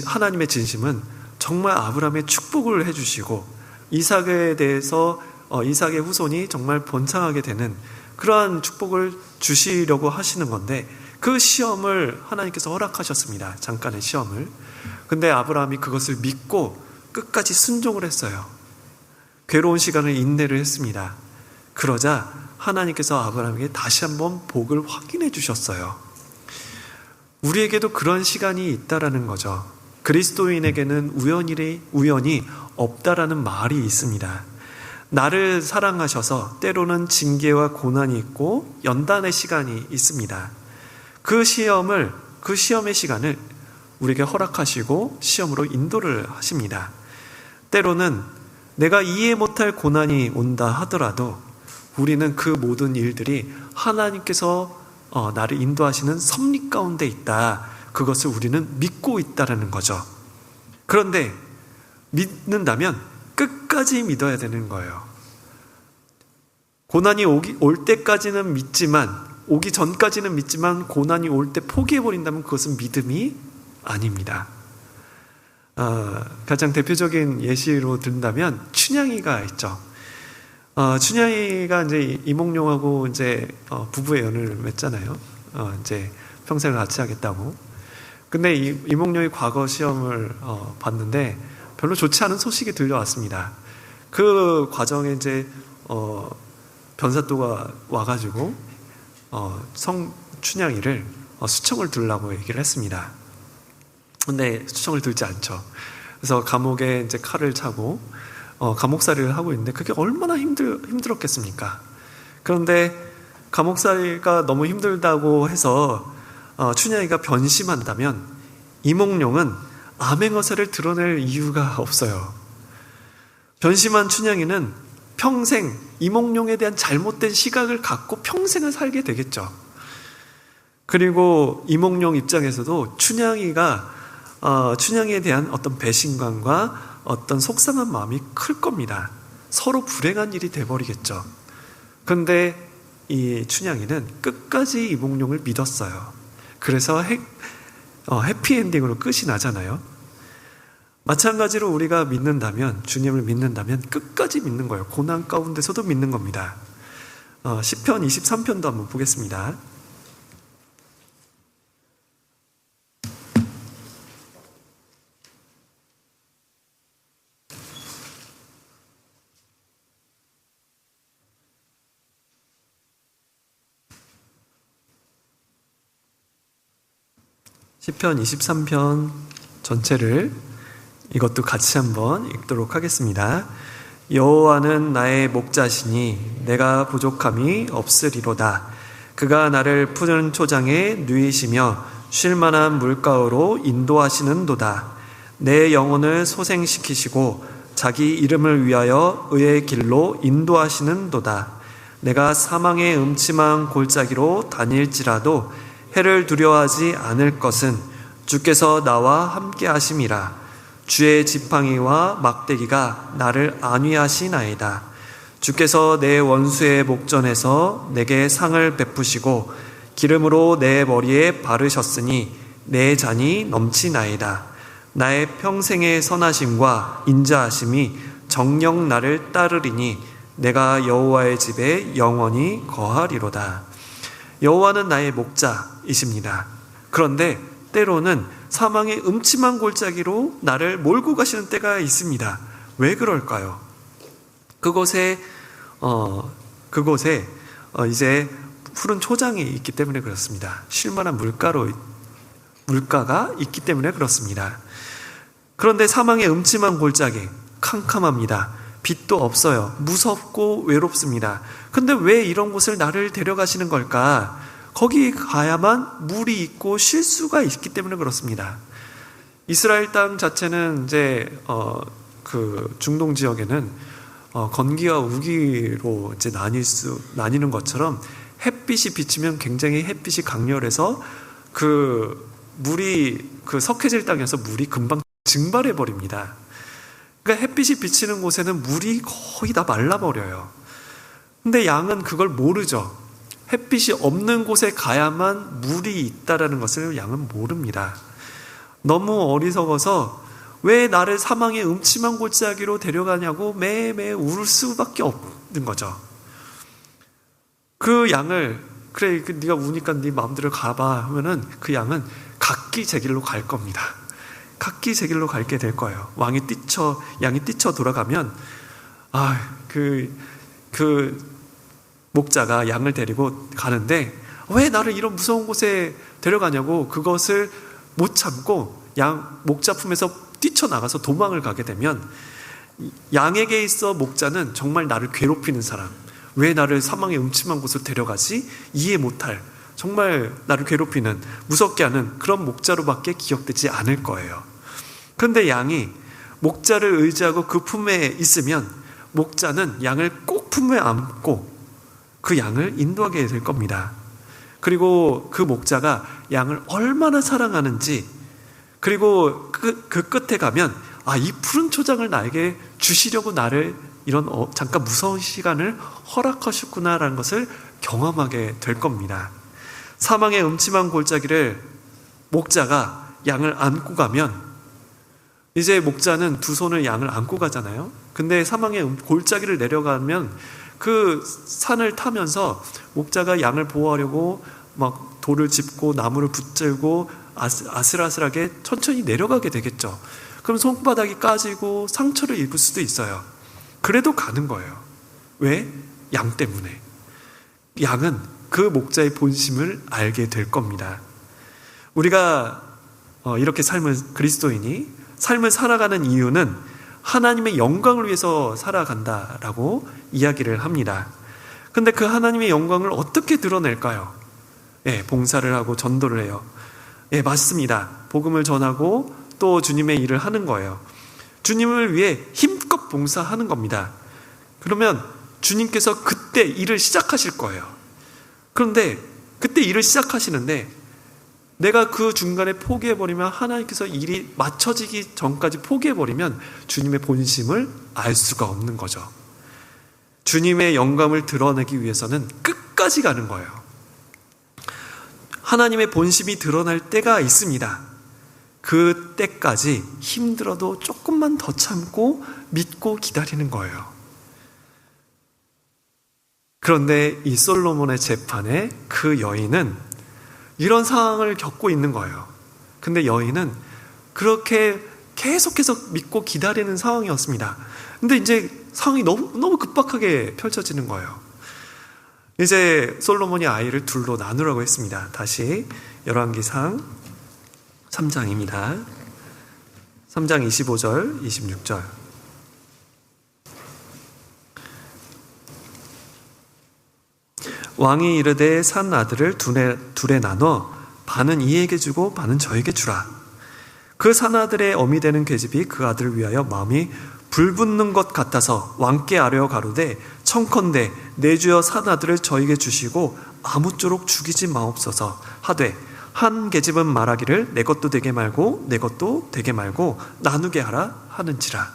하나님의 진심은 정말 아브라함의 축복을 해주시고 이삭에 대해서 이삭의 후손이 정말 번창하게 되는 그러한 축복을 주시려고 하시는 건데, 그 시험을 하나님께서 허락하셨습니다. 잠깐의 시험을. 근데 아브라함이 그것을 믿고 끝까지 순종을 했어요. 괴로운 시간을 인내를 했습니다. 그러자 하나님께서 아브라함에게 다시 한번 복을 확인해 주셨어요. 우리에게도 그런 시간이 있다라는 거죠. 그리스도인에게는 우연이 없다라는 말이 있습니다. 나를 사랑하셔서 때로는 징계와 고난이 있고 연단의 시간이 있습니다. 그 시험의 시간을 우리에게 허락하시고 시험으로 인도를 하십니다. 때로는 내가 이해 못할 고난이 온다 하더라도 우리는 그 모든 일들이 하나님께서 나를 인도하시는 섭리 가운데 있다. 그것을 우리는 믿고 있다라는 거죠. 그런데 믿는다면 끝까지 믿어야 되는 거예요. 고난이 올 때까지는 믿지만, 오기 전까지는 믿지만 고난이 올 때 포기해버린다면 그것은 믿음이 아닙니다. 가장 대표적인 예시로 든다면 춘향이가 있죠. 춘향이가 이제 이몽룡하고 이제 부부의 연을 맺잖아요. 이제 평생을 같이 하겠다고. 근데 이몽룡이 과거 시험을 봤는데 별로 좋지 않은 소식이 들려왔습니다. 그 과정에 이제 변사또가 와가지고 춘향이를 수청을 들라고 얘기를 했습니다. 근데 수청을 들지 않죠. 그래서 감옥에 이제 칼을 차고 감옥살이를 하고 있는데 그게 얼마나 힘들었겠습니까? 그런데 감옥살이가 너무 힘들다고 해서 춘향이가 변심한다면 이몽룡은 암행어사를 드러낼 이유가 없어요. 변심한 춘향이는 평생 이몽룡에 대한 잘못된 시각을 갖고 평생을 살게 되겠죠. 그리고 이몽룡 입장에서도 춘향이에 대한 어떤 배신감과 어떤 속상한 마음이 클 겁니다. 서로 불행한 일이 돼버리겠죠. 그런데 이 춘향이는 끝까지 이몽룡을 믿었어요. 그래서 해피엔딩으로 끝이 나잖아요. 마찬가지로 우리가 믿는다면, 주님을 믿는다면 끝까지 믿는 거예요. 고난 가운데서도 믿는 겁니다. 시편 23편도 한번 보겠습니다. 시편 23편 전체를 이것도 같이 한번 읽도록 하겠습니다. 여호와는 나의 목자시니 내가 부족함이 없으리로다. 그가 나를 푸른 초장에 누이시며 쉴만한 물가로 인도하시는도다. 내 영혼을 소생시키시고 자기 이름을 위하여 의의 길로 인도하시는도다. 내가 사망의 음침한 골짜기로 다닐지라도 해를 두려워하지 않을 것은 주께서 나와 함께 하심이라. 주의 지팡이와 막대기가 나를 안위하시나이다. 주께서 내 원수의 목전에서 내게 상을 베푸시고 기름으로 내 머리에 바르셨으니 내 잔이 넘치나이다. 나의 평생의 선하심과 인자하심이 정녕 나를 따르리니 내가 여호와의 집에 영원히 거하리로다. 여호와는 나의 목자이십니다. 그런데 때로는 사망의 음침한 골짜기로 나를 몰고 가시는 때가 있습니다. 왜 그럴까요? 그곳에 그곳에 이제 푸른 초장이 있기 때문에 그렇습니다. 쉴만한 물가가 있기 때문에 그렇습니다. 그런데 사망의 음침한 골짜기, 캄캄합니다. 빛도 없어요. 무섭고 외롭습니다. 근데 왜 이런 곳을 나를 데려가시는 걸까? 거기 가야만 물이 있고 쉴 수가 있기 때문에 그렇습니다. 이스라엘 땅 자체는 이제 그 중동 지역에는 건기와 우기로 이제 나뉘는 것처럼 햇빛이 비치면 굉장히 햇빛이 강렬해서 그 물이 그 석회질 땅에서 물이 금방 증발해 버립니다. 그러니까 햇빛이 비치는 곳에는 물이 거의 다 말라버려요. 근데 양은 그걸 모르죠. 햇빛이 없는 곳에 가야만 물이 있다라는 것을 양은 모릅니다. 너무 어리석어서 왜 나를 사망의 음침한 골짜기로 데려가냐고 매매 울 수밖에 없는 거죠. 그 양을 그래 네가 우니까 네 마음대로 가봐 하면은 그 양은 각기 제 길로 갈 겁니다. 각기 제 길로 갈게 될 거예요. 양이 뛰쳐 돌아가면 그 목자가 양을 데리고 가는데 왜 나를 이런 무서운 곳에 데려가냐고 그것을 못 참고 목자 품에서 뛰쳐나가서 도망을 가게 되면 양에게 있어 목자는 정말 나를 괴롭히는 사람, 왜 나를 사망의 음침한 곳으로 데려가지? 이해 못할, 정말 나를 괴롭히는, 무섭게 하는 그런 목자로밖에 기억되지 않을 거예요. 그런데 양이 목자를 의지하고 그 품에 있으면 목자는 양을 꼭 품에 안고 그 양을 인도하게 될 겁니다. 그리고 그 목자가 양을 얼마나 사랑하는지, 그리고 그 끝에 가면 이 푸른 초장을 나에게 주시려고 나를 이런 잠깐 무서운 시간을 허락하셨구나라는 것을 경험하게 될 겁니다. 사망의 음침한 골짜기를 목자가 양을 안고 가면 이제 목자는 두 손을 양을 안고 가잖아요. 근데 사망의 골짜기를 내려가면 그 산을 타면서 목자가 양을 보호하려고 막 돌을 짚고 나무를 붙들고 아슬아슬하게 천천히 내려가게 되겠죠. 그럼 손바닥이 까지고 상처를 입을 수도 있어요. 그래도 가는 거예요. 왜? 양 때문에. 양은 그 목자의 본심을 알게 될 겁니다. 우리가 이렇게 그리스도인이 삶을 살아가는 이유는 하나님의 영광을 위해서 살아간다라고 이야기를 합니다. 근데 그 하나님의 영광을 어떻게 드러낼까요? 봉사를 하고 전도를 해요. 맞습니다. 복음을 전하고 또 주님의 일을 하는 거예요. 주님을 위해 힘껏 봉사하는 겁니다. 그러면 주님께서 그때 일을 시작하실 거예요. 그런데 그때 일을 시작하시는데 내가 그 중간에 포기해버리면, 하나님께서 일이 맞춰지기 전까지 포기해버리면 주님의 본심을 알 수가 없는 거죠. 주님의 영광을 드러내기 위해서는 끝까지 가는 거예요. 하나님의 본심이 드러날 때가 있습니다. 그 때까지 힘들어도 조금만 더 참고 믿고 기다리는 거예요. 그런데 이 솔로몬의 재판에 그 여인은 이런 상황을 겪고 있는 거예요. 근데 여인은 그렇게 계속해서 믿고 기다리는 상황이었습니다. 근데 이제 상황이 너무 급박하게 펼쳐지는 거예요. 이제 솔로몬이 아이를 둘로 나누라고 했습니다. 다시 열왕기상 3장입니다. 3장 25절, 26절. 왕이 이르되 산 아들을 둘에 나눠 반은 이에게 주고 반은 저에게 주라. 그 산 아들의 어미 되는 계집이 그 아들을 위하여 마음이 불붙는 것 같아서 왕께 아뢰어 가로되 청컨대 내 주여 산 아들을 저에게 주시고 아무쪼록 죽이지 마옵소서 하되 한 계집은 말하기를 내 것도 되게 말고 내 것도 되게 말고 나누게 하라 하는지라.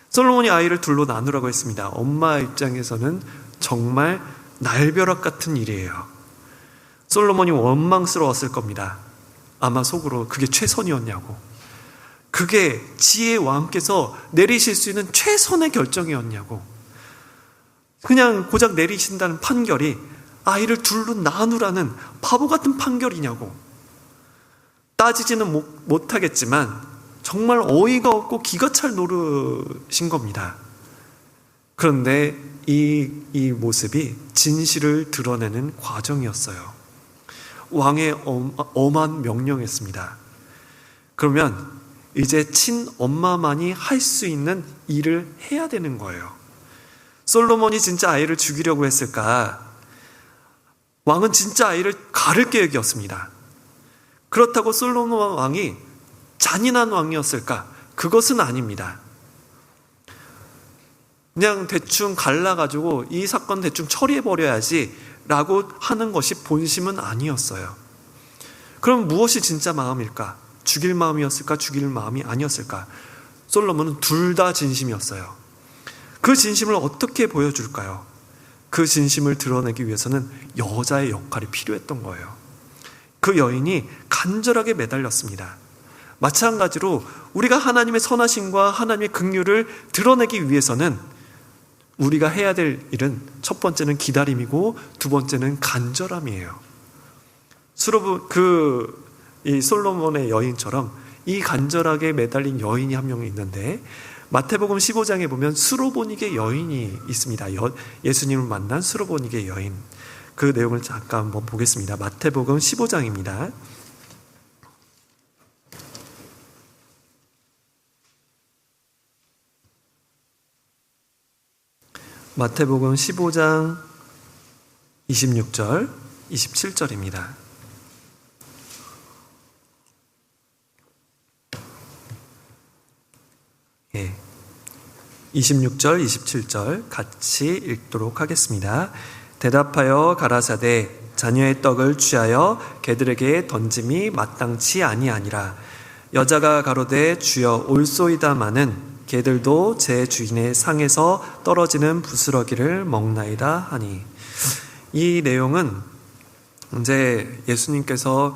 솔로몬이 아이를 둘로 나누라고 했습니다. 엄마 입장에서는 정말 날벼락 같은 일이에요. 솔로몬이 원망스러웠을 겁니다. 아마 속으로 그게 최선이었냐고, 그게 지혜의 왕께서 내리실 수 있는 최선의 결정이었냐고, 그냥 고작 내리신다는 판결이 아이를 둘로 나누라는 바보 같은 판결이냐고. 따지지는 못하겠지만 정말 어이가 없고 기가 찰 노릇인 겁니다. 그런데 이 모습이 진실을 드러내는 과정이었어요. 왕의 엄한 명령이었습니다. 그러면 이제 친엄마만이 할 수 있는 일을 해야 되는 거예요. 솔로몬이 진짜 아이를 죽이려고 했을까? 왕은 진짜 아이를 가를 계획이었습니다. 그렇다고 솔로몬 왕이 잔인한 왕이었을까? 그것은 아닙니다. 그냥 대충 갈라가지고 이 사건 대충 처리해버려야지 라고 하는 것이 본심은 아니었어요. 그럼 무엇이 진짜 마음일까? 죽일 마음이었을까? 죽일 마음이 아니었을까? 솔로몬은 둘 다 진심이었어요. 그 진심을 어떻게 보여줄까요? 그 진심을 드러내기 위해서는 여자의 역할이 필요했던 거예요. 그 여인이 간절하게 매달렸습니다. 마찬가지로 우리가 하나님의 선하심과 하나님의 긍휼을 드러내기 위해서는 우리가 해야 될 일은 첫 번째는 기다림이고 두 번째는 간절함이에요. 이 솔로몬의 여인처럼 이 간절하게 매달린 여인이 한 명 있는데 마태복음 15장에 보면 수로보니게 여인이 있습니다. 예수님을 만난 수로보니게 여인. 그 내용을 잠깐 한번 보겠습니다. 마태복음 15장입니다. 마태복음 15장 26절, 27절입니다. 예. 26절, 27절 같이 읽도록 하겠습니다. 대답하여 가라사대 자녀의 떡을 취하여 개들에게 던짐이 마땅치 아니하니라. 여자가 가로되 주여 올소이다마는 개들도 제 주인의 상에서 떨어지는 부스러기를 먹나이다 하니. 이 내용은 이제 예수님께서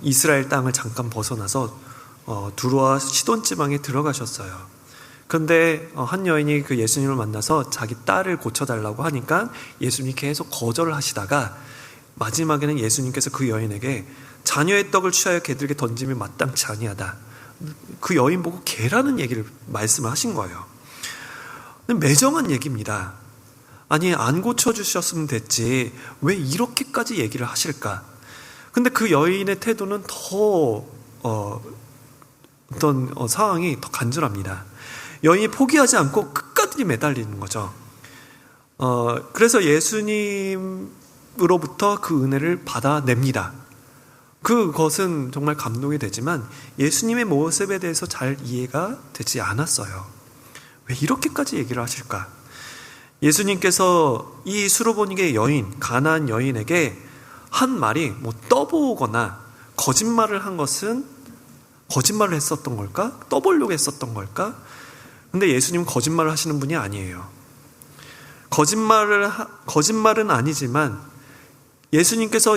이스라엘 땅을 잠깐 벗어나서 두로와 시돈 지방에 들어가셨어요. 그런데 한 여인이 그 예수님을 만나서 자기 딸을 고쳐달라고 하니까 예수님이 계속 거절을 하시다가 마지막에는 예수님께서 그 여인에게 자녀의 떡을 취하여 개들에게 던짐이 마땅치 아니하다. 그 여인 보고 개라는 얘기를 말씀을 하신 거예요. 매정한 얘기입니다. 아니, 안 고쳐주셨으면 됐지 왜 이렇게까지 얘기를 하실까? 근데 그 여인의 태도는 더 어떤 상황이 더 간절합니다. 여인이 포기하지 않고 끝까지 매달리는 거죠. 그래서 예수님으로부터 그 은혜를 받아냅니다. 그것은 정말 감동이 되지만 예수님의 모습에 대해서 잘 이해가 되지 않았어요. 왜 이렇게까지 얘기를 하실까? 예수님께서 이 수로보니게 여인, 가나안 여인에게 한 말이 떠보거나 거짓말을 한 것은 거짓말을 했었던 걸까? 떠보려고 했었던 걸까? 근데 예수님은 거짓말을 하시는 분이 아니에요. 거짓말은 아니지만 예수님께서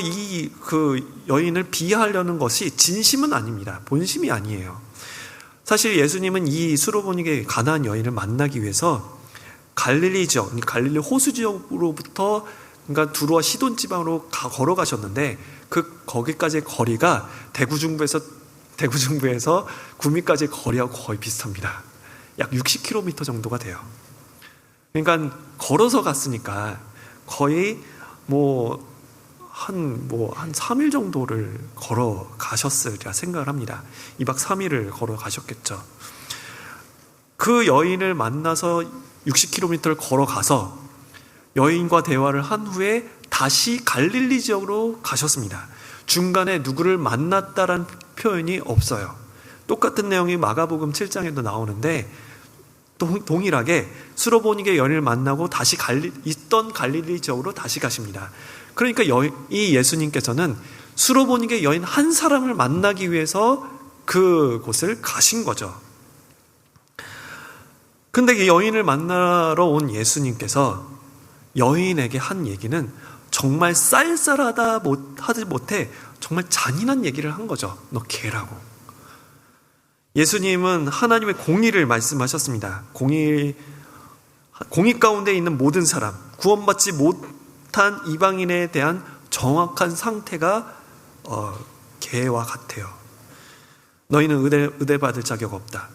그 여인을 비하하려는 것이 진심은 아닙니다. 본심이 아니에요. 사실 예수님은 이 수로보니게 가나안 여인을 만나기 위해서 갈릴리 지역, 갈릴리 호수 지역으로부터 그러니까 두로와 시돈 지방으로 걸어가셨는데 거기까지의 거리가 대구 중부에서 구미까지의 거리하고 거의 비슷합니다. 약 60km 정도가 돼요. 그러니까 걸어서 갔으니까 거의 한 3일 정도를 걸어가셨으리라 생각을 합니다. 2박 3일을 걸어가셨겠죠. 그 여인을 만나서 60km를 걸어가서 여인과 대화를 한 후에 다시 갈릴리 지역으로 가셨습니다. 중간에 누구를 만났다라는 표현이 없어요. 똑같은 내용이 마가복음 7장에도 나오는데 동일하게 수로보니게 여인을 만나고 다시 있던 갈릴리 지역으로 다시 가십니다. 그러니까 이 예수님께서는 수로보니게 여인 한 사람을 만나기 위해서 그곳을 가신 거죠. 근데 이 여인을 만나러 온 예수님께서 여인에게 한 얘기는 정말 하지 못해 정말 잔인한 얘기를 한 거죠. 너 개라고. 예수님은 하나님의 공의를 말씀하셨습니다. 공의 가운데 있는 모든 사람, 구원받지 못한 이방인에 대한 정확한 상태가 개와 같아요. 너희는 의대 받을 자격 없다.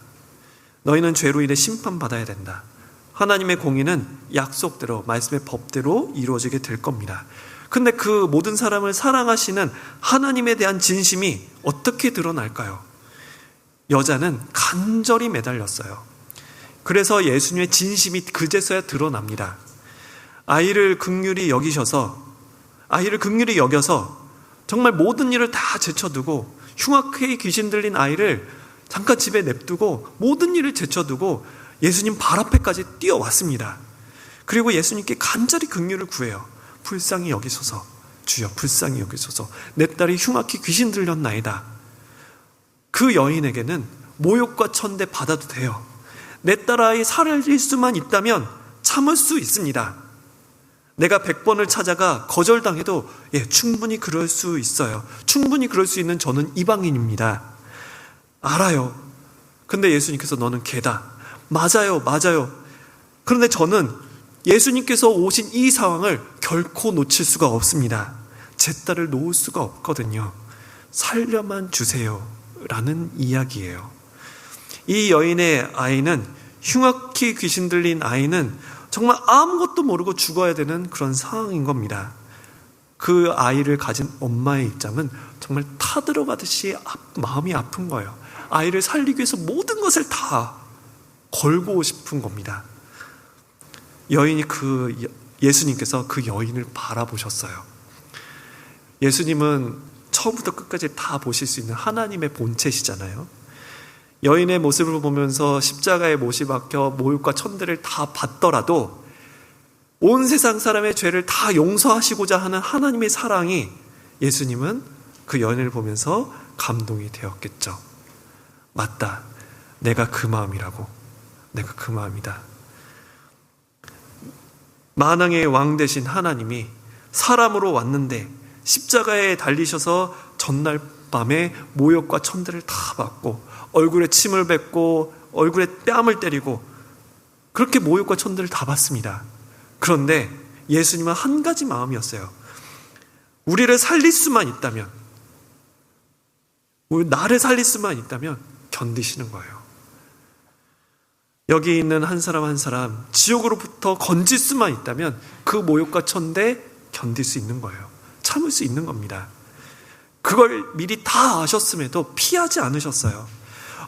너희는 죄로 인해 심판받아야 된다. 하나님의 공의는 약속대로, 말씀의 법대로 이루어지게 될 겁니다. 근데 그 모든 사람을 사랑하시는 하나님에 대한 진심이 어떻게 드러날까요? 여자는 간절히 매달렸어요. 그래서 예수님의 진심이 그제서야 드러납니다. 아이를 긍휼히 여겨서 정말 모든 일을 다 제쳐두고, 흉악하게 귀신 들린 아이를 잠깐 집에 냅두고 모든 일을 제쳐두고 예수님 발 앞에까지 뛰어왔습니다. 그리고 예수님께 간절히 긍휼을 구해요. 불쌍히 여기소서, 주여 불쌍히 여기소서, 내 딸이 흉악히 귀신 들렸나이다. 그 여인에게는 모욕과 천대 받아도 돼요. 내 딸 아이 살릴 수만 있다면 참을 수 있습니다. 내가 100번을 찾아가 거절당해도 충분히 그럴 수 있어요. 충분히 그럴 수 있는 저는 이방인입니다. 알아요. 근데 예수님께서 너는 개다. 맞아요. 그런데 저는 예수님께서 오신 이 상황을 결코 놓칠 수가 없습니다. 제 딸을 놓을 수가 없거든요. 살려만 주세요 라는 이야기예요. 이 여인의 아이는, 흉악히 귀신 들린 아이는 정말 아무것도 모르고 죽어야 되는 그런 상황인 겁니다. 그 아이를 가진 엄마의 입장은 정말 타들어가듯이 마음이 아픈 거예요. 아이를 살리기 위해서 모든 것을 다 걸고 싶은 겁니다. 예수님께서 그 여인을 바라보셨어요. 예수님은 처음부터 끝까지 다 보실 수 있는 하나님의 본체시잖아요. 여인의 모습을 보면서 십자가에 못이 박혀 모욕과 천대를 다 받더라도 온 세상 사람의 죄를 다 용서하시고자 하는 하나님의 사랑이, 예수님은 그 여인을 보면서 감동이 되었겠죠. 맞다. 내가 그 마음이라고. 내가 그 마음이다. 만왕의 왕 되신 하나님이 사람으로 왔는데 십자가에 달리셔서 전날 밤에 모욕과 천대를 다 받고 얼굴에 침을 뱉고 얼굴에 뺨을 때리고 그렇게 모욕과 천대를 다 받습니다. 그런데 예수님은 한 가지 마음이었어요. 우리를 살릴 수만 있다면, 나를 살릴 수만 있다면 견디시는 거예요. 여기 있는 한 사람 한 사람 지옥으로부터 건질 수만 있다면 그 모욕과 천대 견딜 수 있는 거예요. 참을 수 있는 겁니다. 그걸 미리 다 아셨음에도 피하지 않으셨어요.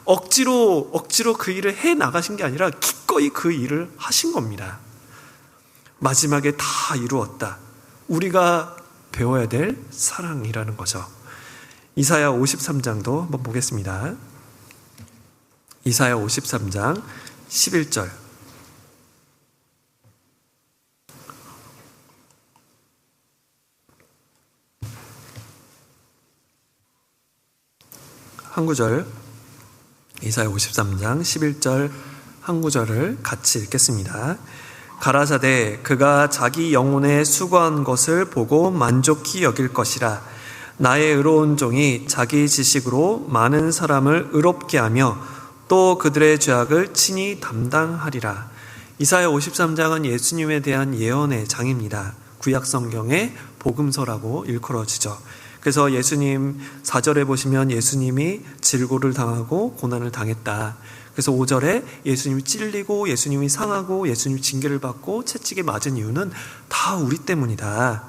억지로 그 일을 해 나가신 게 아니라 기꺼이 그 일을 하신 겁니다. 마지막에 다 이루었다. 우리가 배워야 될 사랑이라는 거죠. 이사야 53장도 한번 보겠습니다. 이사야 53장 11절. 한 구절, 이사야 53장 11절 한 구절을 같이 읽겠습니다. 가라사대 그가 자기 영혼에 수고한 것을 보고 만족히 여길 것이라. 나의 의로운 종이 자기 지식으로 많은 사람을 의롭게 하며 또 그들의 죄악을 친히 담당하리라. 이사야 53장은 예수님에 대한 예언의 장입니다. 구약 성경의 복음서라고 일컬어지죠. 그래서 예수님 4절에 보시면 예수님이 질고를 당하고 고난을 당했다. 그래서 5절에 예수님이 찔리고 예수님이 상하고 예수님이 징계를 받고 채찍에 맞은 이유는 다 우리 때문이다.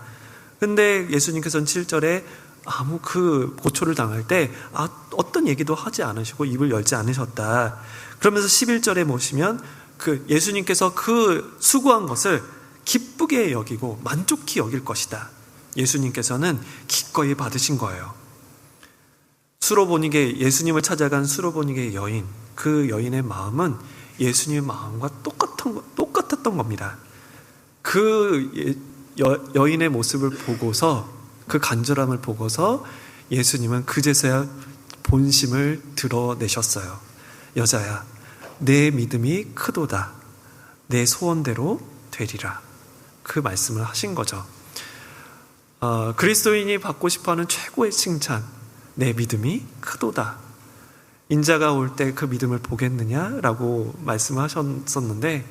근데 예수님께서는 7절에 아무 그 고초를 당할 때 어떤 얘기도 하지 않으시고 입을 열지 않으셨다. 그러면서 11절에 보시면 그 예수님께서 그 수고한 것을 기쁘게 여기고 만족히 여길 것이다. 예수님께서는 기꺼이 받으신 거예요. 수로보니게, 예수님을 찾아간 수로보니게 여인, 그 여인의 마음은 예수님의 마음과 똑같았던 겁니다. 그 여인의 모습을 보고서, 그 간절함을 보고서 예수님은 그제서야 본심을 드러내셨어요. 여자야, 내 믿음이 크도다. 내 소원대로 되리라. 그 말씀을 하신 거죠. 그리스도인이 받고 싶어하는 최고의 칭찬, 내 믿음이 크도다. 인자가 올 때 그 믿음을 보겠느냐라고 말씀하셨었는데,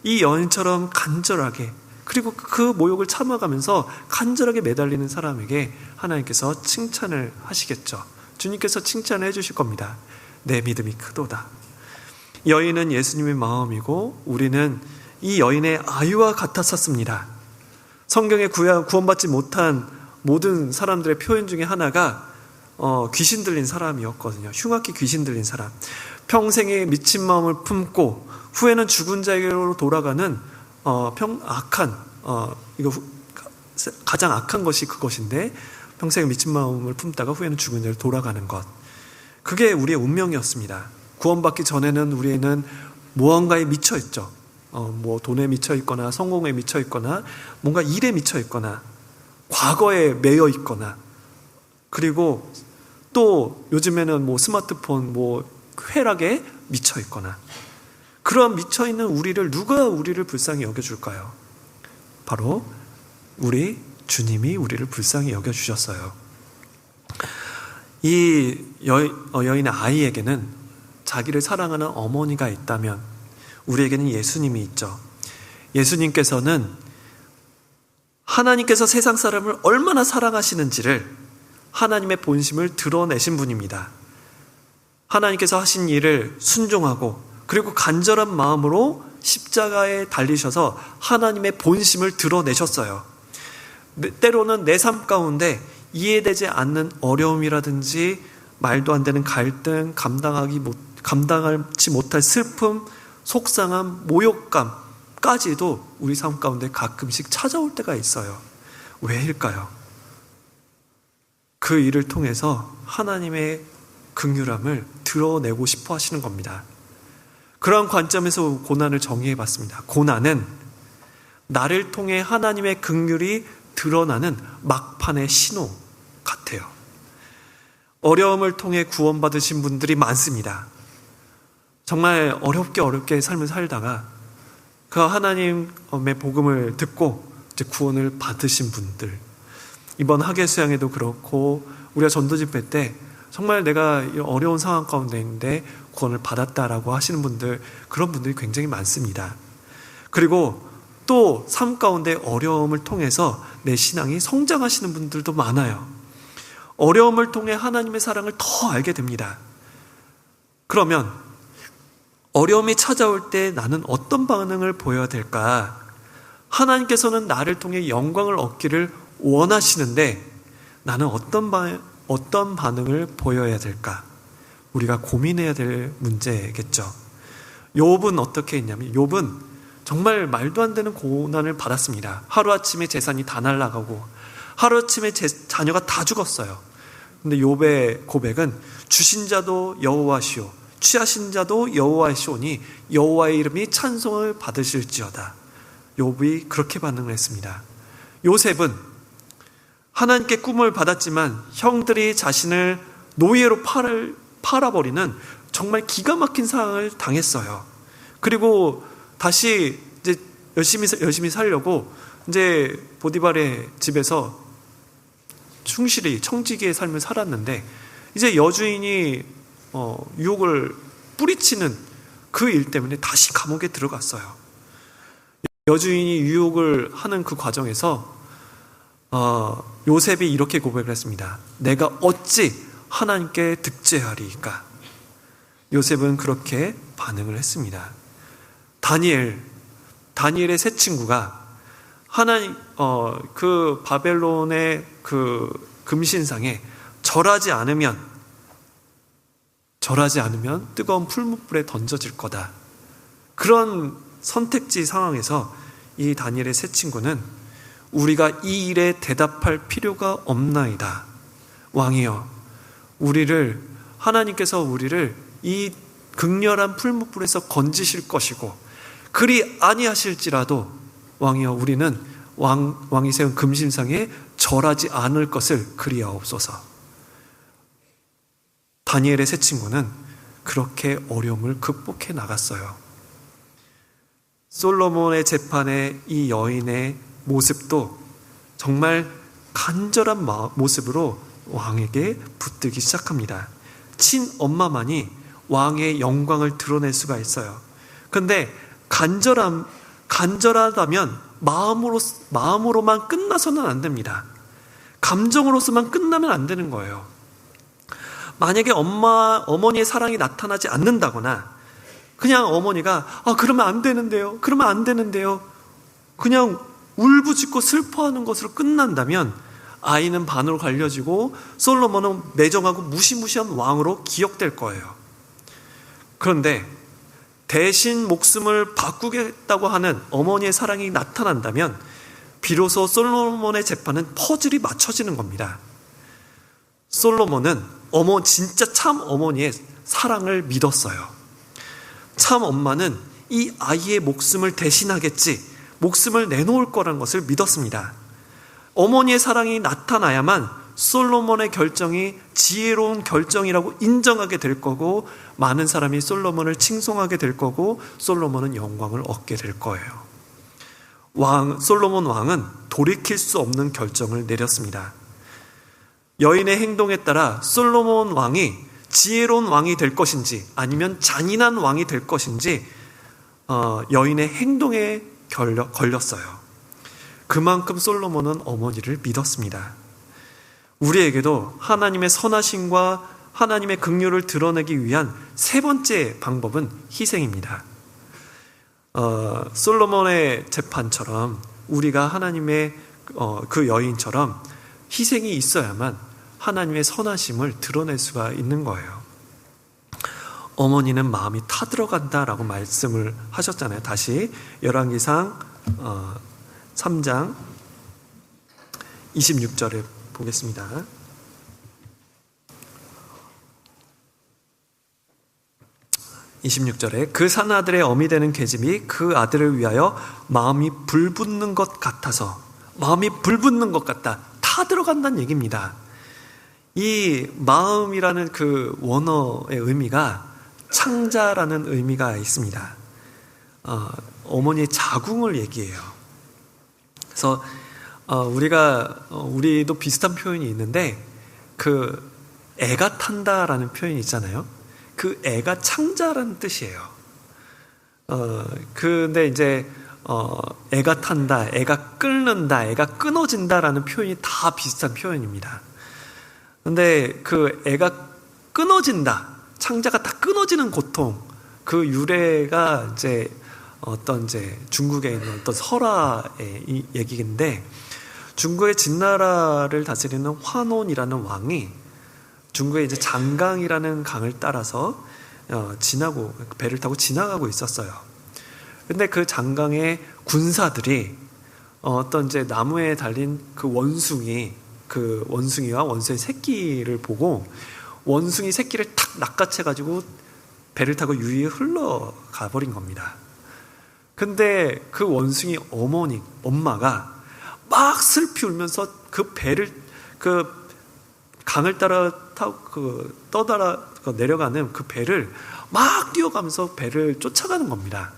이 여인처럼 간절하게, 그리고 그 모욕을 참아가면서 간절하게 매달리는 사람에게 하나님께서 칭찬을 하시겠죠. 주님께서 칭찬을 해주실 겁니다. 내 믿음이 크도다. 여인은 예수님의 마음이고 우리는 이 여인의 아유와 같았었습니다. 성경에 구원받지 못한 모든 사람들의 표현 중에 하나가 귀신 들린 사람이었거든요. 흉악히 귀신 들린 사람. 평생에 미친 마음을 품고 후에는 죽은 자에게로 돌아가는 가장 악한 것이 그것인데, 평생에 미친 마음을 품다가 후에는 죽은 자로 돌아가는 것. 그게 우리의 운명이었습니다. 구원받기 전에는 우리는 무언가에 미쳐 있죠. 돈에 미쳐 있거나 성공에 미쳐 있거나 뭔가 일에 미쳐 있거나 과거에 매여 있거나, 그리고 또 요즘에는 스마트폰 쾌락에 미쳐 있거나, 그런 미쳐 있는 누가 우리를 불쌍히 여겨줄까요? 바로 우리 주님이 우리를 불쌍히 여겨주셨어요. 이 여인의 아이에게는 자기를 사랑하는 어머니가 있다면 우리에게는 예수님이 있죠. 예수님께서는 하나님께서 세상 사람을 얼마나 사랑하시는지를, 하나님의 본심을 드러내신 분입니다. 하나님께서 하신 일을 순종하고 그리고 간절한 마음으로 십자가에 달리셔서 하나님의 본심을 드러내셨어요. 때로는 내 삶 가운데 이해되지 않는 어려움이라든지 말도 안 되는 갈등, 감당하지 못할 슬픔, 속상함, 모욕감까지도 우리 삶 가운데 가끔씩 찾아올 때가 있어요. 왜일까요? 그 일을 통해서 하나님의 긍휼함을 드러내고 싶어 하시는 겁니다. 그런 관점에서 고난을 정의해 봤습니다. 고난은 나를 통해 하나님의 긍휼이 드러나는 막판의 신호 같아요. 어려움을 통해 구원받으신 분들이 많습니다. 정말 어렵게 삶을 살다가 그 하나님의 복음을 듣고 이제 구원을 받으신 분들, 이번 학예 수양에도 그렇고 우리가 전도 집회 때 정말 내가 어려운 상황 가운데 있는데 구원을 받았다라고 하시는 분들, 그런 분들이 굉장히 많습니다. 그리고 또 삶 가운데 어려움을 통해서 내 신앙이 성장하시는 분들도 많아요. 어려움을 통해 하나님의 사랑을 더 알게 됩니다. 그러면 어려움이 찾아올 때 나는 어떤 반응을 보여야 될까? 하나님께서는 나를 통해 영광을 얻기를 원하시는데 나는 어떤 반응을 보여야 될까? 우리가 고민해야 될 문제겠죠. 욥은 어떻게 했냐면, 욥은 정말 말도 안 되는 고난을 받았습니다. 하루아침에 재산이 다 날아가고 하루아침에 자녀가 다 죽었어요. 근데 욥의 고백은 주신 자도 여호와시오, 취하신 자도 여호와시오니 여호와의 이름이 찬송을 받으실지어다. 욥이 그렇게 반응을 했습니다. 요셉은 하나님께 꿈을 받았지만 형들이 자신을 노예로 팔아버리는 정말 기가 막힌 상황을 당했어요. 그리고 다시 이제 열심히 살려고 이제 보디발의 집에서 충실히 청지기의 삶을 살았는데, 이제 여주인이 유혹을 뿌리치는 그 일 때문에 다시 감옥에 들어갔어요. 여주인이 유혹을 하는 그 과정에서 요셉이 이렇게 고백을 했습니다. 내가 어찌 하나님께 득죄하리이까? 요셉은 그렇게 반응을 했습니다. 다니엘의 세 친구가 그 바벨론의 그 금신상에 절하지 않으면 뜨거운 풀무불에 던져질 거다. 그런 선택지 상황에서 이 다니엘의 세 친구는 우리가 이 일에 대답할 필요가 없나이다. 왕이여, 하나님께서 우리를 이 극렬한 풀무불에서 건지실 것이고, 그리 아니하실지라도 왕이여, 우리는 왕이 세운 금신상에 절하지 않을 것을 그리하옵소서. 다니엘의 세 친구는 그렇게 어려움을 극복해 나갔어요. 솔로몬의 재판의 이 여인의 모습도 정말 간절한 모습으로 왕에게 붙들기 시작합니다. 친엄마만이 왕의 영광을 드러낼 수가 있어요. 그런데 간절하다면 마음으로만 끝나서는 안 됩니다. 감정으로서만 끝나면 안 되는 거예요. 만약에 어머니의 사랑이 나타나지 않는다거나 그냥 어머니가 그러면 안 되는데요. 그러면 안 되는데요. 그냥 울부짖고 슬퍼하는 것으로 끝난다면 아이는 반으로 갈려지고 솔로몬은 매정하고 무시무시한 왕으로 기억될 거예요. 그런데 대신 목숨을 바꾸겠다고 하는 어머니의 사랑이 나타난다면 비로소 솔로몬의 재판은 퍼즐이 맞춰지는 겁니다. 솔로몬은 진짜 참 어머니의 사랑을 믿었어요. 참 엄마는 이 아이의 목숨을 대신하겠지, 목숨을 내놓을 거라는 것을 믿었습니다. 어머니의 사랑이 나타나야만 솔로몬의 결정이 지혜로운 결정이라고 인정하게 될 거고, 많은 사람이 솔로몬을 칭송하게 될 거고, 솔로몬은 영광을 얻게 될 거예요. 솔로몬 왕은 돌이킬 수 없는 결정을 내렸습니다. 여인의 행동에 따라 솔로몬 왕이 지혜로운 왕이 될 것인지 아니면 잔인한 왕이 될 것인지 여인의 행동에 걸렸어요. 그만큼 솔로몬은 어머니를 믿었습니다. 우리에게도 하나님의 선하심과 하나님의 긍휼을 드러내기 위한 세 번째 방법은 희생입니다. 솔로몬의 재판처럼 우리가 하나님의 그 여인처럼 희생이 있어야만 하나님의 선하심을 드러낼 수가 있는 거예요. 어머니는 마음이 타들어간다라고 말씀을 하셨잖아요. 다시 열왕기상 3장 26절에 보겠습니다. 26절에 그 사나들의 어미 되는 계집이 그 아들을 위하여 마음이 불붙는 것 같아서, 마음이 불붙는 것 같다, 타들어간다는 얘기입니다. 이 마음이라는 그 원어의 의미가 창자라는 의미가 있습니다. 어머니의 자궁을 얘기해요. 그래서 우리도 비슷한 표현이 있는데, 그 애가 탄다라는 표현이 있잖아요. 그 애가 창자라는 뜻이에요. 근데 이제 애가 탄다, 애가 끓는다, 애가 끊어진다라는 표현이 다 비슷한 표현입니다. 근데 그 애가 끊어진다, 창자가 다 끊어지는 고통, 그 유래가 이제 중국에 있는 어떤 설화의 얘기인데, 중국의 진나라를 다스리는 환온이라는 왕이 중국의 이제 장강이라는 강을 따라서 배를 타고 지나가고 있었어요. 근데 그 장강의 군사들이 어떤 이제 나무에 달린 그 원숭이와 원수의 새끼를 보고 원숭이 새끼를 탁 낚아채가지고 배를 타고 유유히 흘러가 버린 겁니다. 근데 그 원숭이 엄마가 막 슬피 울면서 그 강을 따라 내려가는 그 배를 막 뛰어가면서 배를 쫓아가는 겁니다.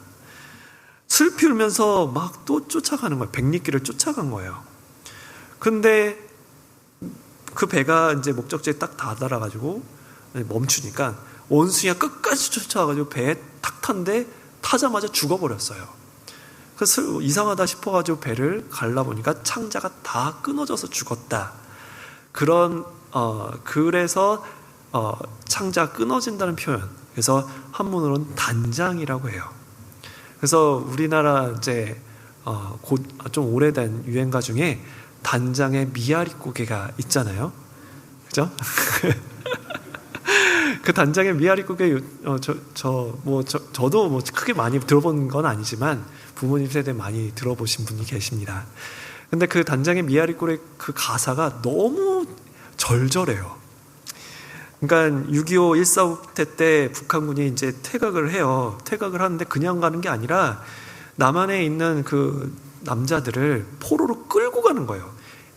슬피 울면서 막 또 쫓아가는 거예요. 백리길을 쫓아간 거예요. 근데 그 배가 이제 목적지에 딱 다다라가지고 멈추니까 원숭이가 끝까지 쫓아가가지고 배에 탁 탄데 타자마자 죽어버렸어요. 그래서 이상하다 싶어가지고 배를 갈라보니까 창자가 다 끊어져서 죽었다. 그래서 창자가 끊어진다는 표현. 그래서 한문으로는 단장이라고 해요. 그래서 우리나라 이제 좀 오래된 유행가 중에 단장의 미아리고개가 있잖아요. 그죠? 그 단장의 미아리고개 저도 크게 많이 들어본 건 아니지만 부모님 세대 많이 들어보신 분이 계십니다. 근데 그 단장의 미아리고개 그 가사가 너무 절절해요. 그러니까 6.25 1.4 때 북한군이 이제 퇴각을 해요. 퇴각을 하는데 그냥 가는 게 아니라 남한에 있는 그 남자들을 포로로 끌고 가는 거예요.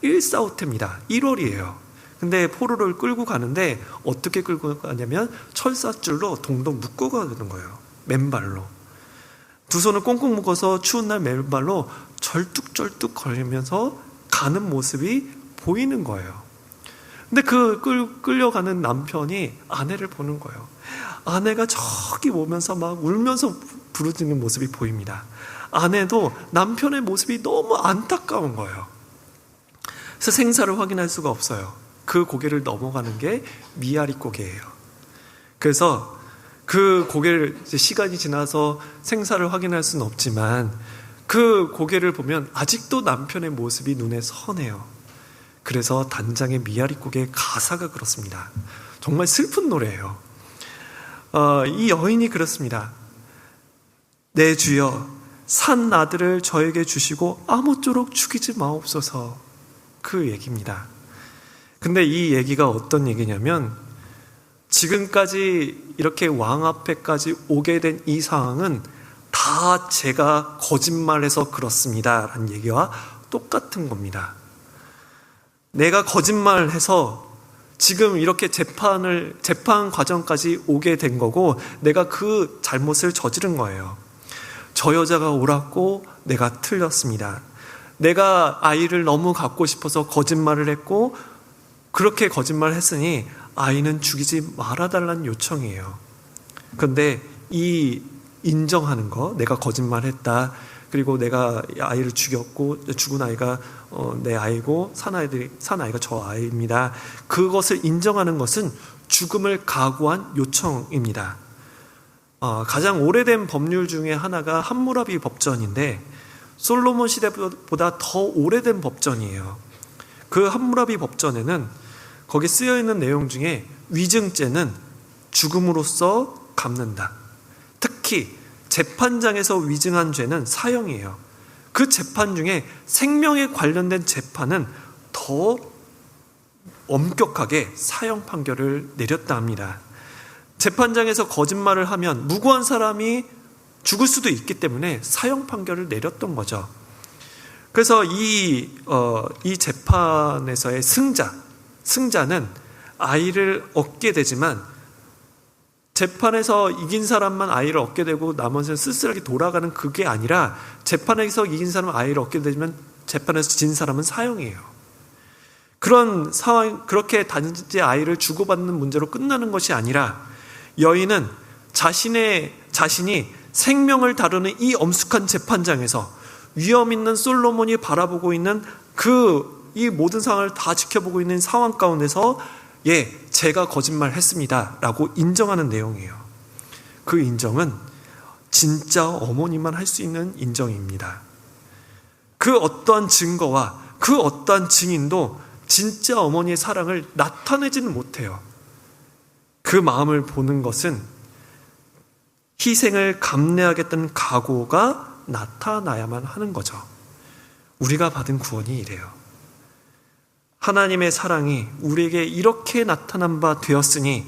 1.4호태입니다. 1월이에요. 근데 포로를 끌고 가는데 어떻게 끌고 가냐면 철사줄로 동동 묶고 가는 거예요. 맨발로. 두 손을 꽁꽁 묶어서 추운 날 맨발로 절뚝절뚝 걸리면서 가는 모습이 보이는 거예요. 근데 그 끌려가는 남편이 아내를 보는 거예요. 아내가 저기 오면서 막 울면서 부르짖는 모습이 보입니다. 아내도 남편의 모습이 너무 안타까운 거예요. 그래서 생사를 확인할 수가 없어요. 그 고개를 넘어가는 게 미아리 고개예요. 그래서 그 고개를 이제 시간이 지나서 생사를 확인할 수는 없지만 그 고개를 보면 아직도 남편의 모습이 눈에 선해요. 그래서 단장의 미아리곡의 가사가 그렇습니다. 정말 슬픈 노래예요. 이 여인이 그렇습니다. 내 주여, 산 아들을 저에게 주시고 아무쪼록 죽이지 마옵소서. 그 얘기입니다. 근데 이 얘기가 어떤 얘기냐면 지금까지 이렇게 왕 앞에까지 오게 된 이 상황은 다 제가 거짓말해서 그렇습니다 라는 얘기와 똑같은 겁니다. 내가 거짓말해서 지금 이렇게 재판 과정까지 오게 된 거고 내가 그 잘못을 저지른 거예요. 저 여자가 옳았고 내가 틀렸습니다. 내가 아이를 너무 갖고 싶어서 거짓말을 했고 그렇게 거짓말을 했으니 아이는 죽이지 말아달라는 요청이에요. 그런데 이 인정하는 거, 내가 거짓말했다, 그리고 내가 아이를 죽였고 죽은 아이가 내 아이고 산 아이가 저 아이입니다. 그것을 인정하는 것은 죽음을 각오한 요청입니다. 가장 오래된 법률 중에 하나가 함무라비 법전인데 솔로몬 시대보다 더 오래된 법전이에요. 그 함무라비 법전에는 거기 쓰여있는 내용 중에 위증죄는 죽음으로써 갚는다. 특히 재판장에서 위증한 죄는 사형이에요. 그 재판 중에 생명에 관련된 재판은 더 엄격하게 사형 판결을 내렸다 합니다. 재판장에서 거짓말을 하면 무고한 사람이 죽을 수도 있기 때문에 사형 판결을 내렸던 거죠. 그래서 이 재판에서의 승자는 아이를 얻게 되지만 재판에서 이긴 사람만 아이를 얻게 되고 나머지는 쓸쓸하게 돌아가는 그게 아니라 재판에서 이긴 사람은 아이를 얻게 되면 재판에서 진 사람은 사형이에요. 그런 상황, 그렇게 단지 아이를 주고받는 문제로 끝나는 것이 아니라 여인은 자신이 생명을 다루는 이 엄숙한 재판장에서 위험 있는 솔로몬이 바라보고 있는 이 모든 상황을 다 지켜보고 있는 상황 가운데서 제가 거짓말했습니다 라고 인정하는 내용이에요. 그 인정은 진짜 어머니만 할 수 있는 인정입니다. 그 어떠한 증거와 그 어떠한 증인도 진짜 어머니의 사랑을 나타내지는 못해요. 그 마음을 보는 것은 희생을 감내하겠다는 각오가 나타나야만 하는 거죠. 우리가 받은 구원이 이래요. 하나님의 사랑이 우리에게 이렇게 나타난 바 되었으니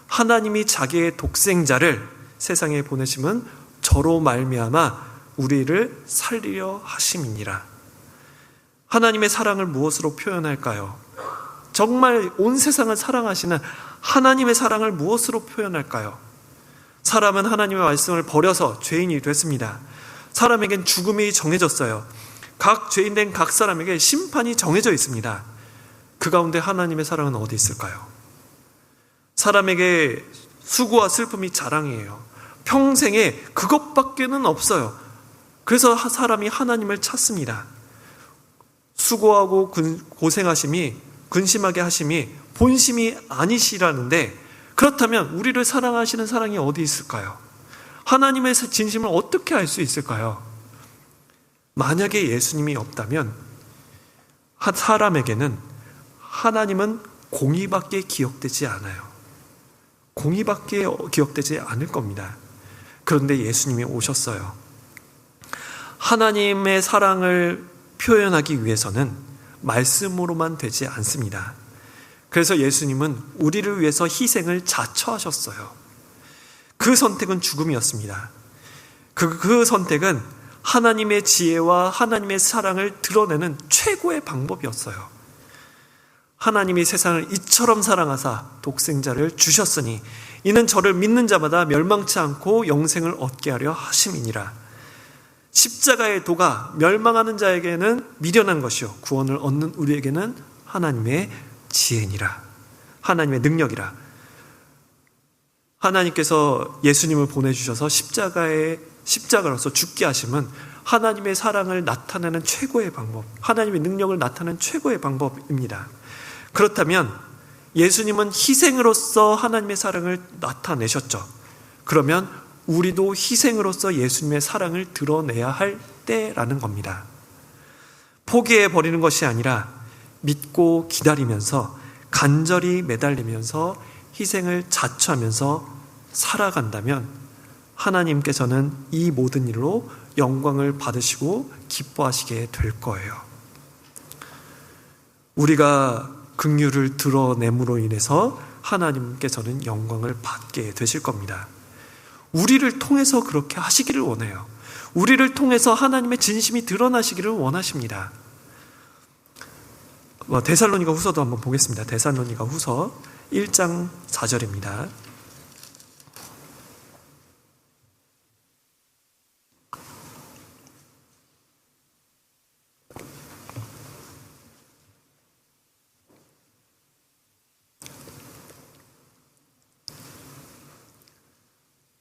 하나님이 자기의 독생자를 세상에 보내심은 저로 말미암아 우리를 살리려 하심이니라. 하나님의 사랑을 무엇으로 표현할까요? 정말 온 세상을 사랑하시는 하나님의 사랑을 무엇으로 표현할까요? 사람은 하나님의 말씀을 버려서 죄인이 됐습니다. 사람에겐 죽음이 정해졌어요. 각 죄인된 각 사람에게 심판이 정해져 있습니다. 그 가운데 하나님의 사랑은 어디 있을까요? 사람에게 수고와 슬픔이 자랑이에요. 평생에 그것밖에는 없어요. 그래서 사람이 하나님을 찾습니다. 수고하고 고생하심이, 근심하게 하심이 본심이 아니시라는데, 그렇다면 우리를 사랑하시는 사랑이 어디 있을까요? 하나님의 진심을 어떻게 알 수 있을까요? 만약에 예수님이 없다면 사람에게는 하나님은 공의밖에 기억되지 않아요. 공의밖에 기억되지 않을 겁니다. 그런데 예수님이 오셨어요. 하나님의 사랑을 표현하기 위해서는 말씀으로만 되지 않습니다. 그래서 예수님은 우리를 위해서 희생을 자처하셨어요. 그 선택은 죽음이었습니다. 그 선택은 하나님의 지혜와 하나님의 사랑을 드러내는 최고의 방법이었어요. 하나님이 세상을 이처럼 사랑하사 독생자를 주셨으니 이는 저를 믿는 자마다 멸망치 않고 영생을 얻게 하려 하심이니라. 십자가의 도가 멸망하는 자에게는 미련한 것이요 구원을 얻는 우리에게는 하나님의 지혜니라. 하나님의 능력이라. 하나님께서 예수님을 보내주셔서 십자가로서 죽게 하심은 하나님의 사랑을 나타내는 최고의 방법, 하나님의 능력을 나타내는 최고의 방법입니다. 그렇다면 예수님은 희생으로서 하나님의 사랑을 나타내셨죠. 그러면 우리도 희생으로서 예수님의 사랑을 드러내야 할 때라는 겁니다. 포기해버리는 것이 아니라 믿고 기다리면서 간절히 매달리면서 희생을 자처하면서 살아간다면 하나님께서는 이 모든 일로 영광을 받으시고 기뻐하시게 될 거예요. 우리가 긍휼을 드러냄으로 인해서 하나님께서는 영광을 받게 되실 겁니다. 우리를 통해서 그렇게 하시기를 원해요. 우리를 통해서 하나님의 진심이 드러나시기를 원하십니다. 데살로니가 후서도 한번 보겠습니다. 데살로니가 후서 1장 4절입니다.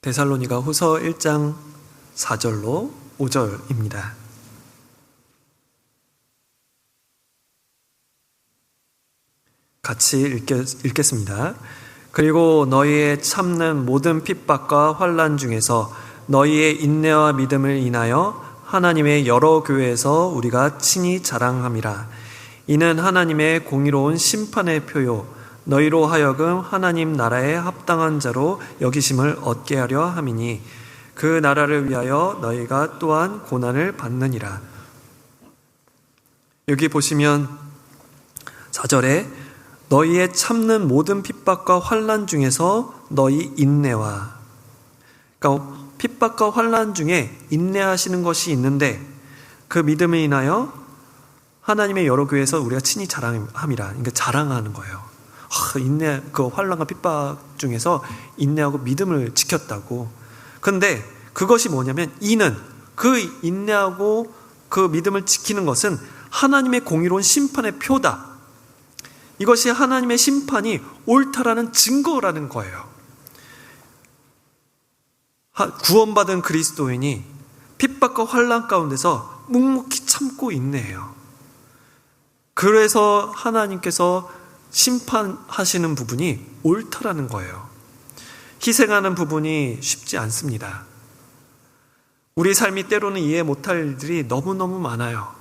데살로니가 후서 1장 4절로 5절입니다. 같이 읽겠습니다. 그리고 너희의 참는 모든 핍박과 환난 중에서 너희의 인내와 믿음을 인하여 하나님의 여러 교회에서 우리가 친히 자랑함이라. 이는 하나님의 공의로운 심판의 표요 너희로 하여금 하나님 나라에 합당한 자로 여기심을 얻게 하려 함이니 그 나라를 위하여 너희가 또한 고난을 받느니라. 여기 보시면 4절에 너희의 참는 모든 핍박과 환난 중에서 너희 인내와, 그러니까 핍박과 환난 중에 인내하시는 것이 있는데 그 믿음을 인하여 하나님의 여러 교회에서 우리가 친히 자랑함이라. 그러니까 자랑하는 거예요. 인내, 그 환난과 핍박 중에서 인내하고 믿음을 지켰다고. 근데 그것이 뭐냐면 이는 그 인내하고 그 믿음을 지키는 것은 하나님의 공의로운 심판의 표다. 이것이 하나님의 심판이 옳다라는 증거라는 거예요. 구원받은 그리스도인이 핍박과 환난 가운데서 묵묵히 참고 인내해요. 그래서 하나님께서 심판하시는 부분이 옳다라는 거예요. 희생하는 부분이 쉽지 않습니다. 우리 삶이 때로는 이해 못할 일들이 너무너무 많아요.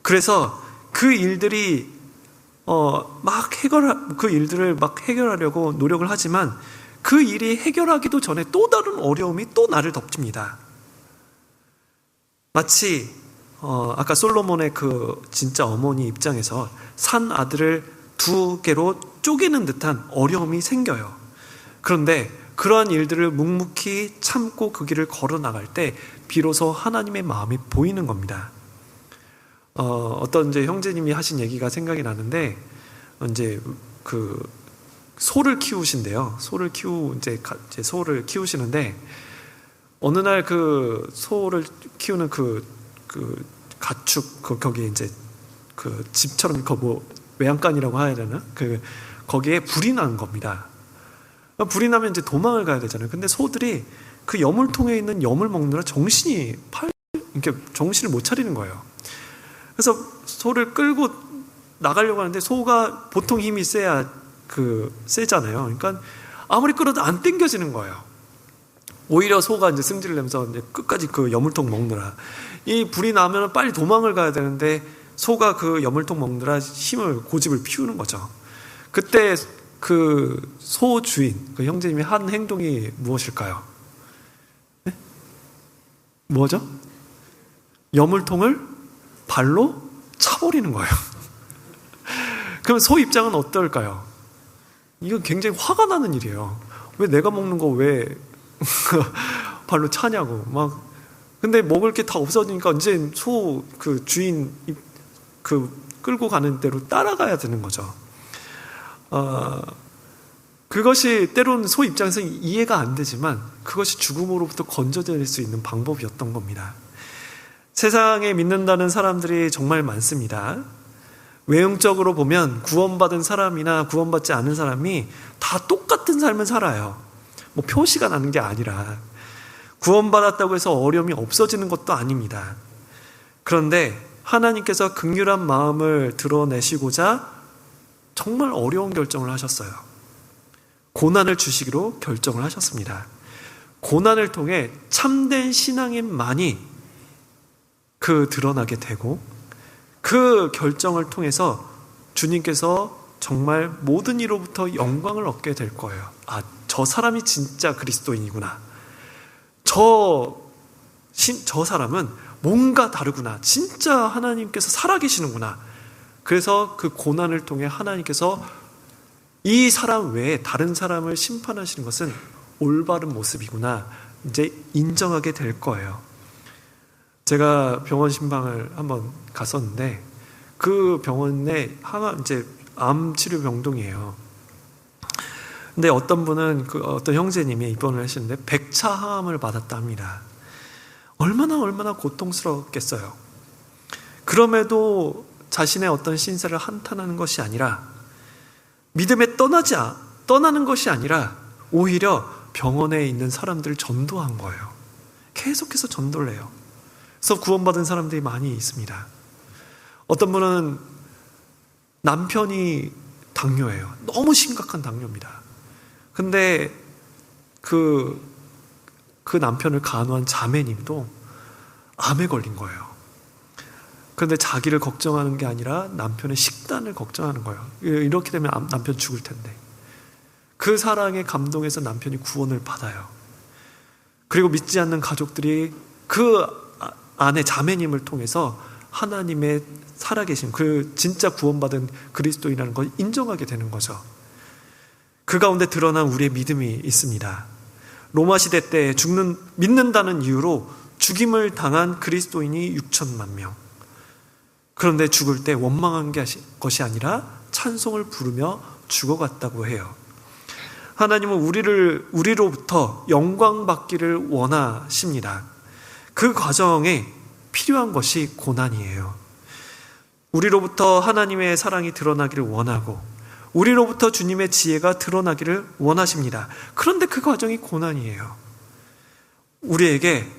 그래서 그 일들이 그 일들을 막 해결하려고 노력을 하지만 그 일이 해결하기도 전에 또 다른 어려움이 또 나를 덮칩니다. 마치 아까 솔로몬의 그 진짜 어머니 입장에서 산 아들을 두 개로 쪼개는 듯한 어려움이 생겨요. 그런데 그러한 일들을 묵묵히 참고 그 길을 걸어 나갈 때 비로소 하나님의 마음이 보이는 겁니다. 어떤 이제 형제님이 하신 얘기가 생각이 나는데, 이제 그 소를 키우신대요. 소를 키우시는데 어느 날 그 소를 키우는 그 가축 거기 이제 그 집처럼 외양간이라고 해야 되나? 거기에 불이 난 겁니다. 불이 나면 이제 도망을 가야 되잖아요. 근데 소들이 그 여물통에 있는 염을 먹느라 이렇게 정신을 못 차리는 거예요. 그래서 소를 끌고 나가려고 하는데 소가 보통 힘이 세잖아요. 그러니까 아무리 끌어도 안 당겨지는 거예요. 오히려 소가 이제 승질을 내면서 이제 끝까지 그 여물통 먹느라, 이 불이 나면 빨리 도망을 가야 되는데 소가 그 여물통 먹느라 고집을 피우는 거죠. 그때 그 소 주인, 그 형제님이 한 행동이 무엇일까요? 네? 뭐죠? 여물통을 발로 차버리는 거예요. 그럼 소 입장은 어떨까요? 이건 굉장히 화가 나는 일이에요. 왜 내가 먹는 거 왜 발로 차냐고. 근데 먹을 게 다 없어지니까 이제 소 그 주인 끌고 가는 대로 따라가야 되는 거죠. 그것이 때로는 소 입장에서 이해가 안 되지만 그것이 죽음으로부터 건져낼 수 있는 방법이었던 겁니다. 세상에 믿는다는 사람들이 정말 많습니다. 외형적으로 보면 구원받은 사람이나 구원받지 않은 사람이 다 똑같은 삶을 살아요. 표시가 나는 게 아니라, 구원받았다고 해서 어려움이 없어지는 것도 아닙니다. 그런데 하나님께서 긍휼한 마음을 드러내시고자 정말 어려운 결정을 하셨어요. 고난을 주시기로 결정을 하셨습니다. 고난을 통해 참된 신앙인만이 드러나게 되고, 그 결정을 통해서 주님께서 정말 모든 이로부터 영광을 얻게 될 거예요. 저 사람이 진짜 그리스도인이구나. 저 사람은 뭔가 다르구나. 진짜 하나님께서 살아계시는구나. 그래서 그 고난을 통해 하나님께서 이 사람 외에 다른 사람을 심판하시는 것은 올바른 모습이구나, 이제 인정하게 될 거예요. 제가 병원 신방을 한번 갔었는데, 그 병원에 이제 암 치료 병동이에요. 근데 어떤 분은 어떤 형제님이 입원을 하시는데 백차 항암을 받았다 합니다. 얼마나 고통스럽겠어요. 그럼에도 자신의 어떤 신세를 한탄하는 것이 아니라, 믿음에 떠나는 것이 아니라 오히려 병원에 있는 사람들을 전도한 거예요. 계속해서 전도를 해요. 그래서 구원받은 사람들이 많이 있습니다. 어떤 분은 남편이 당뇨예요. 너무 심각한 당뇨입니다. 근데 그 남편을 간호한 자매님도 암에 걸린 거예요. 그런데 자기를 걱정하는 게 아니라 남편의 식단을 걱정하는 거예요. 이렇게 되면 남편 죽을 텐데. 그 사랑에 감동해서 남편이 구원을 받아요. 그리고 믿지 않는 가족들이 그 아내 자매님을 통해서 하나님의 살아계신, 그 진짜 구원받은 그리스도인이라는 걸 인정하게 되는 거죠. 그 가운데 드러난 우리의 믿음이 있습니다. 로마 시대 때 믿는다는 이유로 죽임을 당한 그리스도인이 6천만 명. 그런데 죽을 때 원망한 것이 아니라 찬송을 부르며 죽어갔다고 해요. 하나님은 우리로부터 영광 받기를 원하십니다. 그 과정에 필요한 것이 고난이에요. 우리로부터 하나님의 사랑이 드러나기를 원하고, 우리로부터 주님의 지혜가 드러나기를 원하십니다. 그런데 그 과정이 고난이에요. 우리에게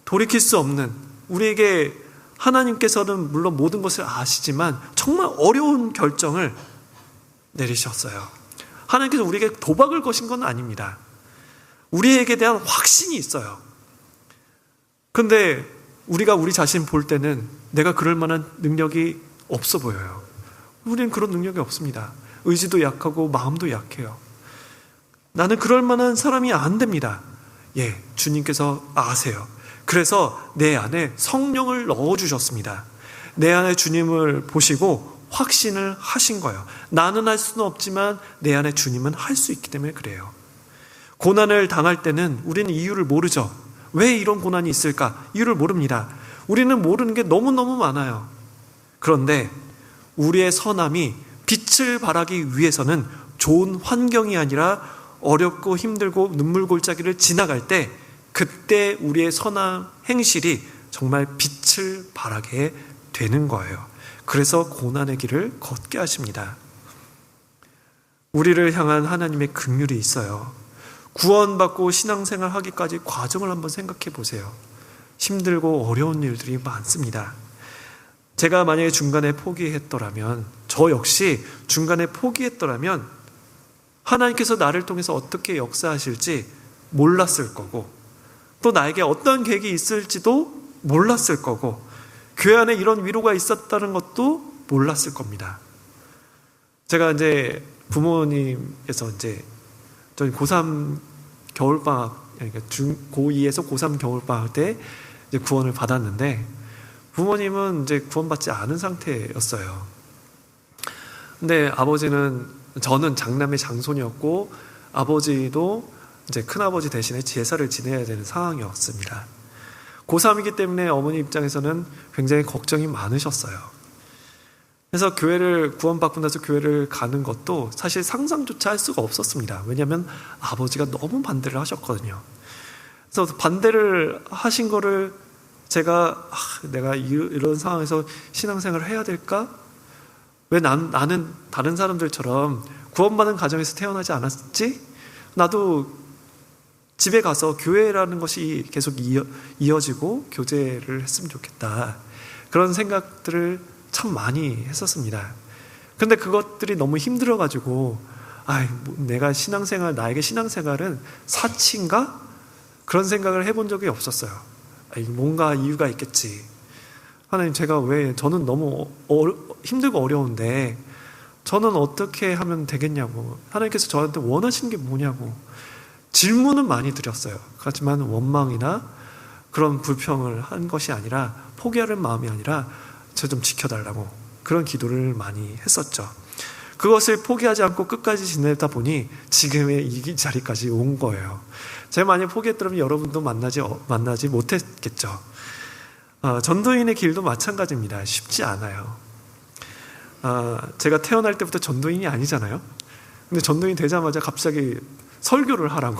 돌이킬 수 없는, 우리에게 하나님께서는 물론 모든 것을 아시지만 정말 어려운 결정을 내리셨어요. 하나님께서 우리에게 도박을 거신 건 아닙니다. 우리에게 대한 확신이 있어요. 그런데 우리가 우리 자신 볼 때는 내가 그럴 만한 능력이 없어 보여요. 우리는 그런 능력이 없습니다. 의지도 약하고 마음도 약해요. 나는 그럴 만한 사람이 안 됩니다. 주님께서 아세요. 그래서 내 안에 성령을 넣어주셨습니다. 내 안에 주님을 보시고 확신을 하신 거예요. 나는 할 수는 없지만 내 안에 주님은 할 수 있기 때문에 그래요. 고난을 당할 때는 우리는 이유를 모르죠. 왜 이런 고난이 있을까? 이유를 모릅니다. 우리는 모르는 게 너무너무 많아요. 그런데 우리의 선함이 빛을 발하기 위해서는 좋은 환경이 아니라 어렵고 힘들고 눈물골짜기를 지나갈 때, 그때 우리의 선한 행실이 정말 빛을 발하게 되는 거예요. 그래서 고난의 길을 걷게 하십니다. 우리를 향한 하나님의 긍휼이 있어요. 구원받고 신앙생활 하기까지 과정을 한번 생각해 보세요. 힘들고 어려운 일들이 많습니다. 제가 만약에 중간에 포기했더라면, 저 역시 중간에 포기했더라면 하나님께서 나를 통해서 어떻게 역사하실지 몰랐을 거고, 또 나에게 어떤 계획이 있을지도 몰랐을 거고, 교회 안에 이런 위로가 있었다는 것도 몰랐을 겁니다. 제가 이제 부모님께서 저희 고3 겨울방학, 그러니까 고2에서 고3 겨울방학 때 이제 구원을 받았는데, 부모님은 이제 구원받지 않은 상태였어요. 근데 저는 장남의 장손이었고, 아버지도 이제 큰아버지 대신에 제사를 지내야 되는 상황이었습니다. 고3이기 때문에 어머니 입장에서는 굉장히 걱정이 많으셨어요. 그래서 구원받고 나서 교회를 가는 것도 사실 상상조차 할 수가 없었습니다. 왜냐하면 아버지가 너무 반대를 하셨거든요. 그래서 반대를 하신 거를 제가 내가 이런 상황에서 신앙생활을 해야 될까? 왜 나는 다른 사람들처럼 구원받은 가정에서 태어나지 않았지? 나도 집에 가서 교회라는 것이 계속 이어지고 교제를 했으면 좋겠다. 그런 생각들을 참 많이 했었습니다. 그런데 그것들이 너무 힘들어가지고 나에게 신앙생활은 사치인가? 그런 생각을 해본 적이 없었어요. 뭔가 이유가 있겠지. 하나님, 저는 너무 힘들고 어려운데 저는 어떻게 하면 되겠냐고, 하나님께서 저한테 원하시는 게 뭐냐고 질문은 많이 드렸어요. 하지만 원망이나 그런 불평을 한 것이 아니라, 포기하는 마음이 아니라 저 좀 지켜달라고 그런 기도를 많이 했었죠. 그것을 포기하지 않고 끝까지 지내다 보니 지금의 이 자리까지 온 거예요. 제가 만약 포기했더라면 여러분도 만나지 못했겠죠. 전도인의 길도 마찬가지입니다. 쉽지 않아요. 제가 태어날 때부터 전도인이 아니잖아요. 근데 전도인 되자마자 갑자기 설교를 하라고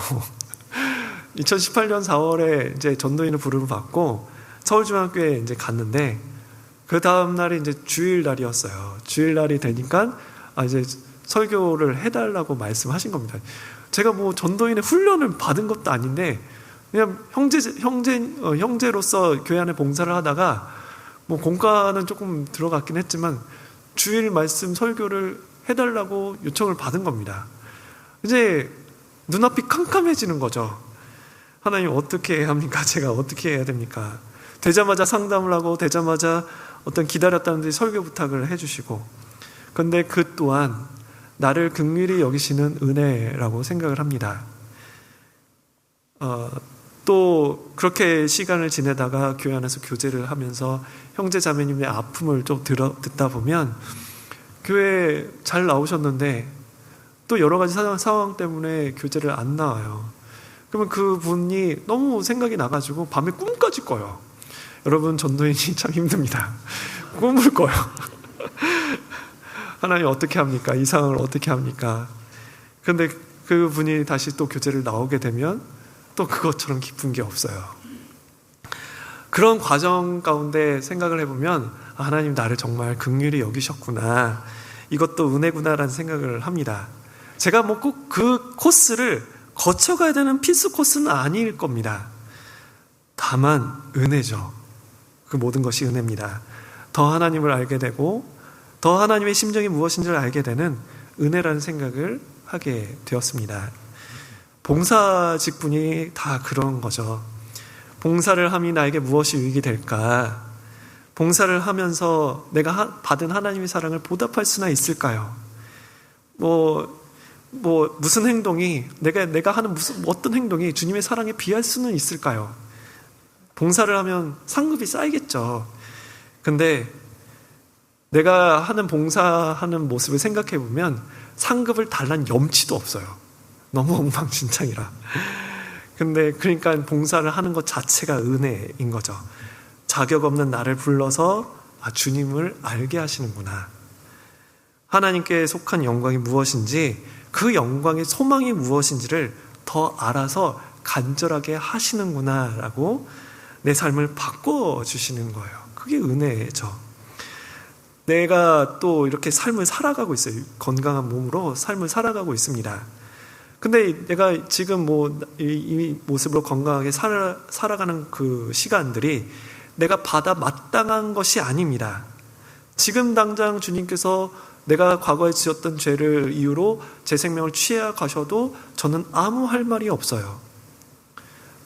2018년 4월에 이제 전도인을 부름을 받고 서울중앙교회에 이제 갔는데, 그 다음 날이 이제 주일날이었어요. 주일날이 되니까 이제 설교를 해달라고 말씀하신 겁니다. 제가 뭐 전도인의 훈련을 받은 것도 아닌데 그냥 형제로서 교회 안에 봉사를 하다가 뭐 공과는 조금 들어갔긴 했지만 주일 말씀 설교를 해달라고 요청을 받은 겁니다. 이제 눈앞이 캄캄해지는 거죠. 하나님, 어떻게 해야 합니까? 제가 어떻게 해야 됩니까? 되자마자 상담을 하고 되자마자 어떤 기다렸다는 듯이 설교 부탁을 해주시고, 그런데 그 또한 나를 긍휼히 여기시는 은혜라고 생각을 합니다. 또 그렇게 시간을 지내다가 교회 안에서 교제를 하면서 형제 자매님의 아픔을 좀 듣다 보면, 교회 잘 나오셨는데 또 여러 가지 상황 때문에 교제를 안 나와요. 그러면 그분이 너무 생각이 나가지고 밤에 꿈까지 꿔요. 여러분, 전도인이 참 힘듭니다. 꿈을 꿔요. 하나님, 어떻게 합니까? 이 상황을 어떻게 합니까? 그런데 그분이 다시 또 교제를 나오게 되면 또 그것처럼 기쁜 게 없어요. 그런 과정 가운데 생각을 해보면, 하나님 나를 정말 긍휼히 여기셨구나, 이것도 은혜구나라는 생각을 합니다. 제가 뭐 꼭 그 코스를 거쳐가야 되는 필수 코스는 아닐 겁니다. 다만 은혜죠. 그 모든 것이 은혜입니다. 더 하나님을 알게 되고 더 하나님의 심정이 무엇인지를 알게 되는 은혜라는 생각을 하게 되었습니다. 봉사 직분이 다 그런 거죠. 봉사를 함이 나에게 무엇이 유익이 될까? 봉사를 하면서 내가 받은 하나님의 사랑을 보답할 수나 있을까요? 무슨 행동이, 내가 하는 어떤 행동이 주님의 사랑에 비할 수는 있을까요? 봉사를 하면 상급이 쌓이겠죠. 근데 내가 하는 봉사하는 모습을 생각해 보면 상급을 달란 염치도 없어요. 너무 엉망진창이라. 근데 그러니까 봉사를 하는 것 자체가 은혜인 거죠. 자격 없는 나를 불러서 주님을 알게 하시는구나, 하나님께 속한 영광이 무엇인지, 그 영광의 소망이 무엇인지를 더 알아서 간절하게 하시는구나 라고 내 삶을 바꿔주시는 거예요. 그게 은혜죠. 내가 또 이렇게 삶을 살아가고 있어요. 건강한 몸으로 삶을 살아가고 있습니다. 근데 내가 지금 이 모습으로 건강하게 살아가는 그 시간들이 내가 받아 마땅한 것이 아닙니다. 지금 당장 주님께서 내가 과거에 지었던 죄를 이유로 제 생명을 취해 가셔도 저는 아무 할 말이 없어요.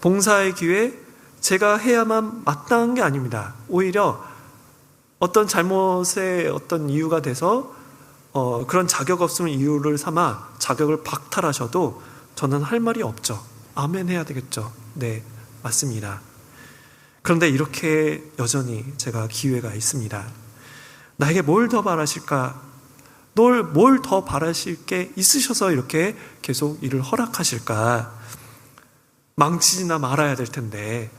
봉사의 기회, 제가 해야만 마땅한 게 아닙니다. 오히려 어떤 잘못의 어떤 이유가 돼서 그런 자격 없음을 이유를 삼아 자격을 박탈하셔도 저는 할 말이 없죠. 아멘 해야 되겠죠. 네, 맞습니다. 그런데 이렇게 여전히 제가 기회가 있습니다. 나에게 뭘 더 바라실까? 뭘 더 바라실 게 있으셔서 이렇게 계속 일을 허락하실까? 망치지나 말아야 될 텐데.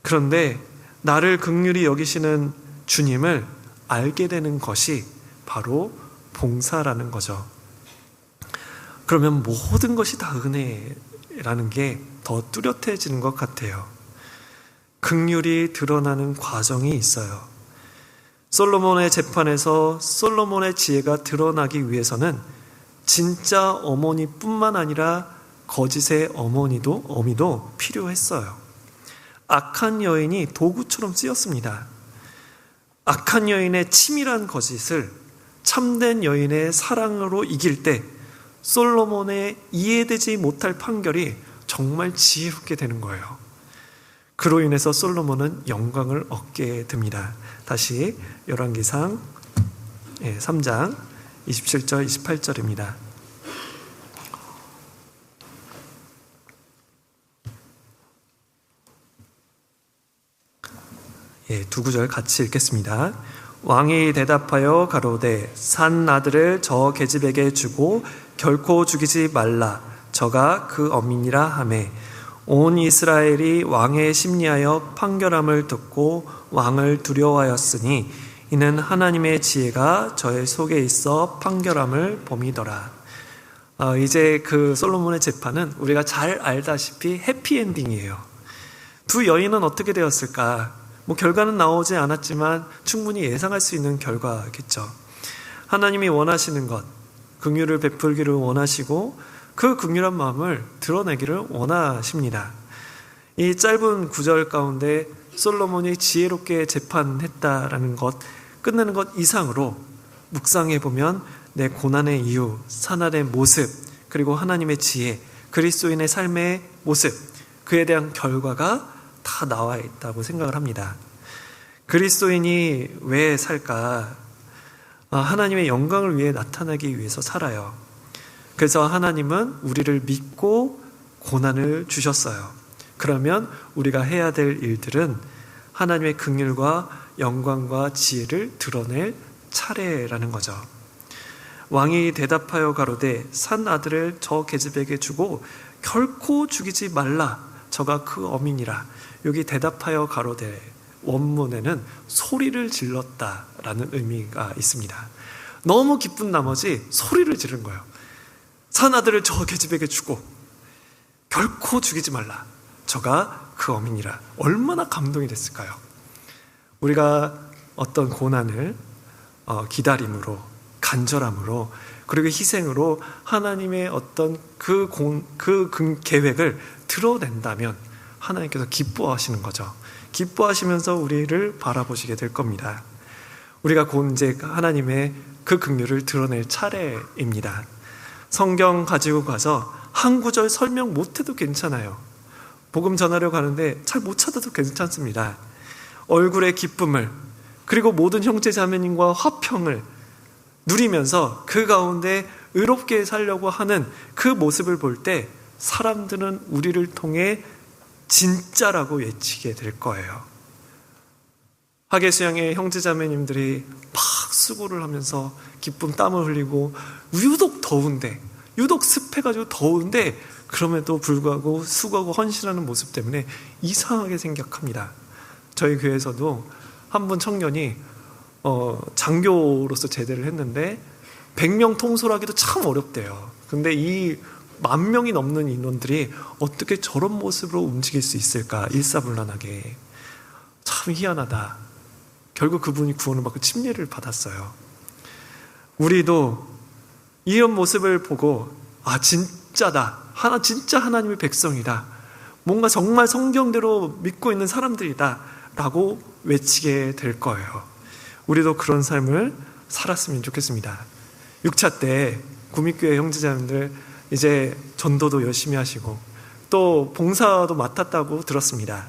그런데 나를 긍휼히 여기시는 주님을 알게 되는 것이 바로 봉사라는 거죠. 그러면 모든 것이 다 은혜라는 게 더 뚜렷해지는 것 같아요. 긍휼이 드러나는 과정이 있어요. 솔로몬의 재판에서 솔로몬의 지혜가 드러나기 위해서는 진짜 어머니뿐만 아니라 거짓의 어미도 필요했어요. 악한 여인이 도구처럼 쓰였습니다. 악한 여인의 치밀한 거짓을 참된 여인의 사랑으로 이길 때 솔로몬의 이해되지 못할 판결이 정말 지혜롭게 되는 거예요. 그로 인해서 솔로몬은 영광을 얻게 됩니다. 다시 열왕기상 3장 27절 28절입니다. 두 구절 같이 읽겠습니다. 왕이 대답하여 가로되 산 아들을 저 계집에게 주고 결코 죽이지 말라. 저가 그 어민이라 하매 온 이스라엘이 왕의 심리하여 판결함을 듣고 왕을 두려워하였으니 이는 하나님의 지혜가 저의 속에 있어 판결함을 범이더라. 이제 그 솔로몬의 재판은 우리가 잘 알다시피 해피엔딩이에요. 두 여인은 어떻게 되었을까? 결과는 나오지 않았지만 충분히 예상할 수 있는 결과겠죠. 하나님이 원하시는 것, 긍휼을 베풀기를 원하시고 그 긍휼한 마음을 드러내기를 원하십니다. 이 짧은 구절 가운데 솔로몬이 지혜롭게 재판했다라는 것, 끝내는 것 이상으로 묵상해 보면 내 고난의 이유, 사날의 모습, 그리고 하나님의 지혜, 그리스도인의 삶의 모습, 그에 대한 결과가 다 나와 있다고 생각을 합니다. 그리스도인이 왜 살까? 하나님의 영광을 위해 나타나기 위해서 살아요. 그래서 하나님은 우리를 믿고 고난을 주셨어요. 그러면 우리가 해야 될 일들은 하나님의 긍휼과 영광과 지혜를 드러낼 차례라는 거죠. 왕이 대답하여 가로되 산 아들을 저 계집에게 주고 결코 죽이지 말라. 저가 그 어민이라. 여기 대답하여 가로되 원문에는 소리를 질렀다라는 의미가 있습니다. 너무 기쁜 나머지 소리를 지른 거예요. 산 아들을 저 계집에게 주고 결코 죽이지 말라. 저가 그 어민이라. 얼마나 감동이 됐을까요? 우리가 어떤 고난을 기다림으로, 간절함으로, 그리고 희생으로 하나님의 어떤 그 계획을 드러낸다면 하나님께서 기뻐하시는 거죠. 기뻐하시면서 우리를 바라보시게 될 겁니다. 우리가 곧 이제 하나님의 그 긍휼을 드러낼 차례입니다. 성경 가지고 가서 한 구절 설명 못해도 괜찮아요. 복음 전하려 가는데 잘 못 찾아도 괜찮습니다. 얼굴의 기쁨을, 그리고 모든 형제 자매님과 화평을 누리면서 그 가운데 의롭게 살려고 하는 그 모습을 볼 때 사람들은 우리를 통해 진짜라고 외치게 될 거예요. 하계수양의 형제자매님들이 막 수고를 하면서 기쁨 땀을 흘리고 유독 더운데, 유독 습해가지고 더운데 그럼에도 불구하고 수고하고 헌신하는 모습 때문에 이상하게 생각합니다. 저희 교회에서도 한 분 청년이 장교로서 제대를 했는데 100명 통솔하기도 참 어렵대요. 근데 이 10,000명이 넘는 인원들이 어떻게 저런 모습으로 움직일 수 있을까? 일사불란하게. 참 희한하다. 결국 그분이 구원을 받고 침례를 받았어요. 우리도 이런 모습을 보고 진짜다. 진짜 하나님의 백성이다. 뭔가 정말 성경대로 믿고 있는 사람들이다 라고 외치게 될 거예요. 우리도 그런 삶을 살았으면 좋겠습니다. 6차 때 구미교회 형제자매들 이제 전도도 열심히 하시고 또 봉사도 맡았다고 들었습니다.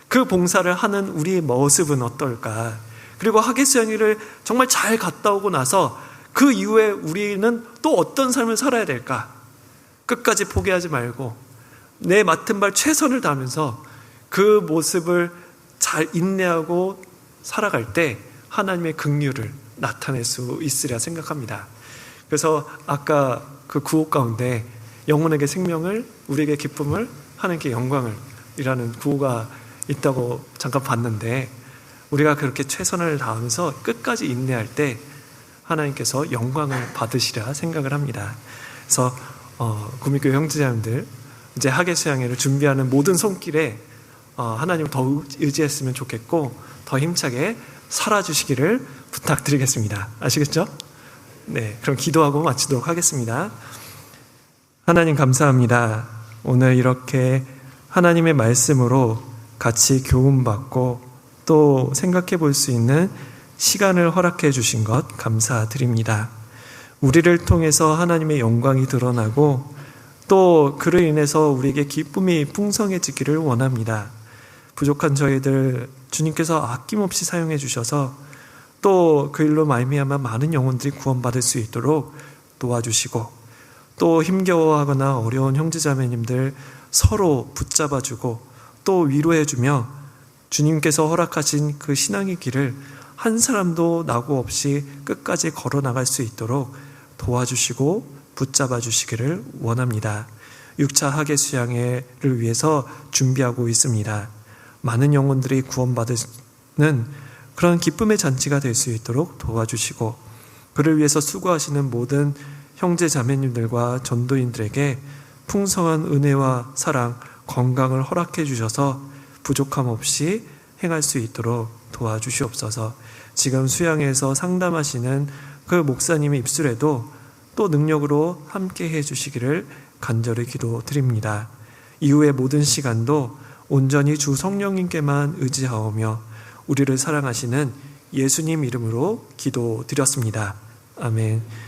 그 봉사를 하는 우리의 모습은 어떨까? 그리고 하계수양회를 정말 잘 갔다 오고 나서 그 이후에 우리는 또 어떤 삶을 살아야 될까? 끝까지 포기하지 말고 내 맡은 바 최선을 다하면서 그 모습을 잘 인내하고 살아갈 때 하나님의 긍휼을 나타낼 수 있으리라 생각합니다. 그래서 아까 그 구호 가운데 영혼에게 생명을, 우리에게 기쁨을, 하나님께 영광을 이라는 구호가 있다고 잠깐 봤는데 우리가 그렇게 최선을 다하면서 끝까지 인내할 때 하나님께서 영광을 받으시리라 생각을 합니다. 그래서 구미교회 형제자매들 이제 하계수양회를 준비하는 모든 손길에 하나님을 더 의지했으면 좋겠고 더 힘차게 살아주시기를 부탁드리겠습니다. 아시겠죠? 네, 그럼 기도하고 마치도록 하겠습니다. 하나님 감사합니다. 오늘 이렇게 하나님의 말씀으로 같이 교훈받고 또 생각해 볼 수 있는 시간을 허락해 주신 것 감사드립니다. 우리를 통해서 하나님의 영광이 드러나고 또 그로 인해서 우리에게 기쁨이 풍성해지기를 원합니다. 부족한 저희들 주님께서 아낌없이 사용해 주셔서 또 그 일로 말미암아 많은 영혼들이 구원받을 수 있도록 도와주시고, 또 힘겨워하거나 어려운 형제자매님들 서로 붙잡아주고 또 위로해주며 주님께서 허락하신 그 신앙의 길을 한 사람도 낙오 없이 끝까지 걸어 나갈 수 있도록 도와주시고 붙잡아 주시기를 원합니다. 6차 학예 수양회를 위해서 준비하고 있습니다. 많은 영혼들이 구원받는 그런 기쁨의 잔치가 될 수 있도록 도와주시고, 그를 위해서 수고하시는 모든 형제 자매님들과 전도인들에게 풍성한 은혜와 사랑, 건강을 허락해 주셔서 부족함 없이 행할 수 있도록 도와주시옵소서. 지금 수양회에서 상담하시는 그 목사님의 입술에도 또 능력으로 함께 해주시기를 간절히 기도드립니다. 이후의 모든 시간도 온전히 주 성령님께만 의지하오며 우리를 사랑하시는 예수님 이름으로 기도드렸습니다. 아멘.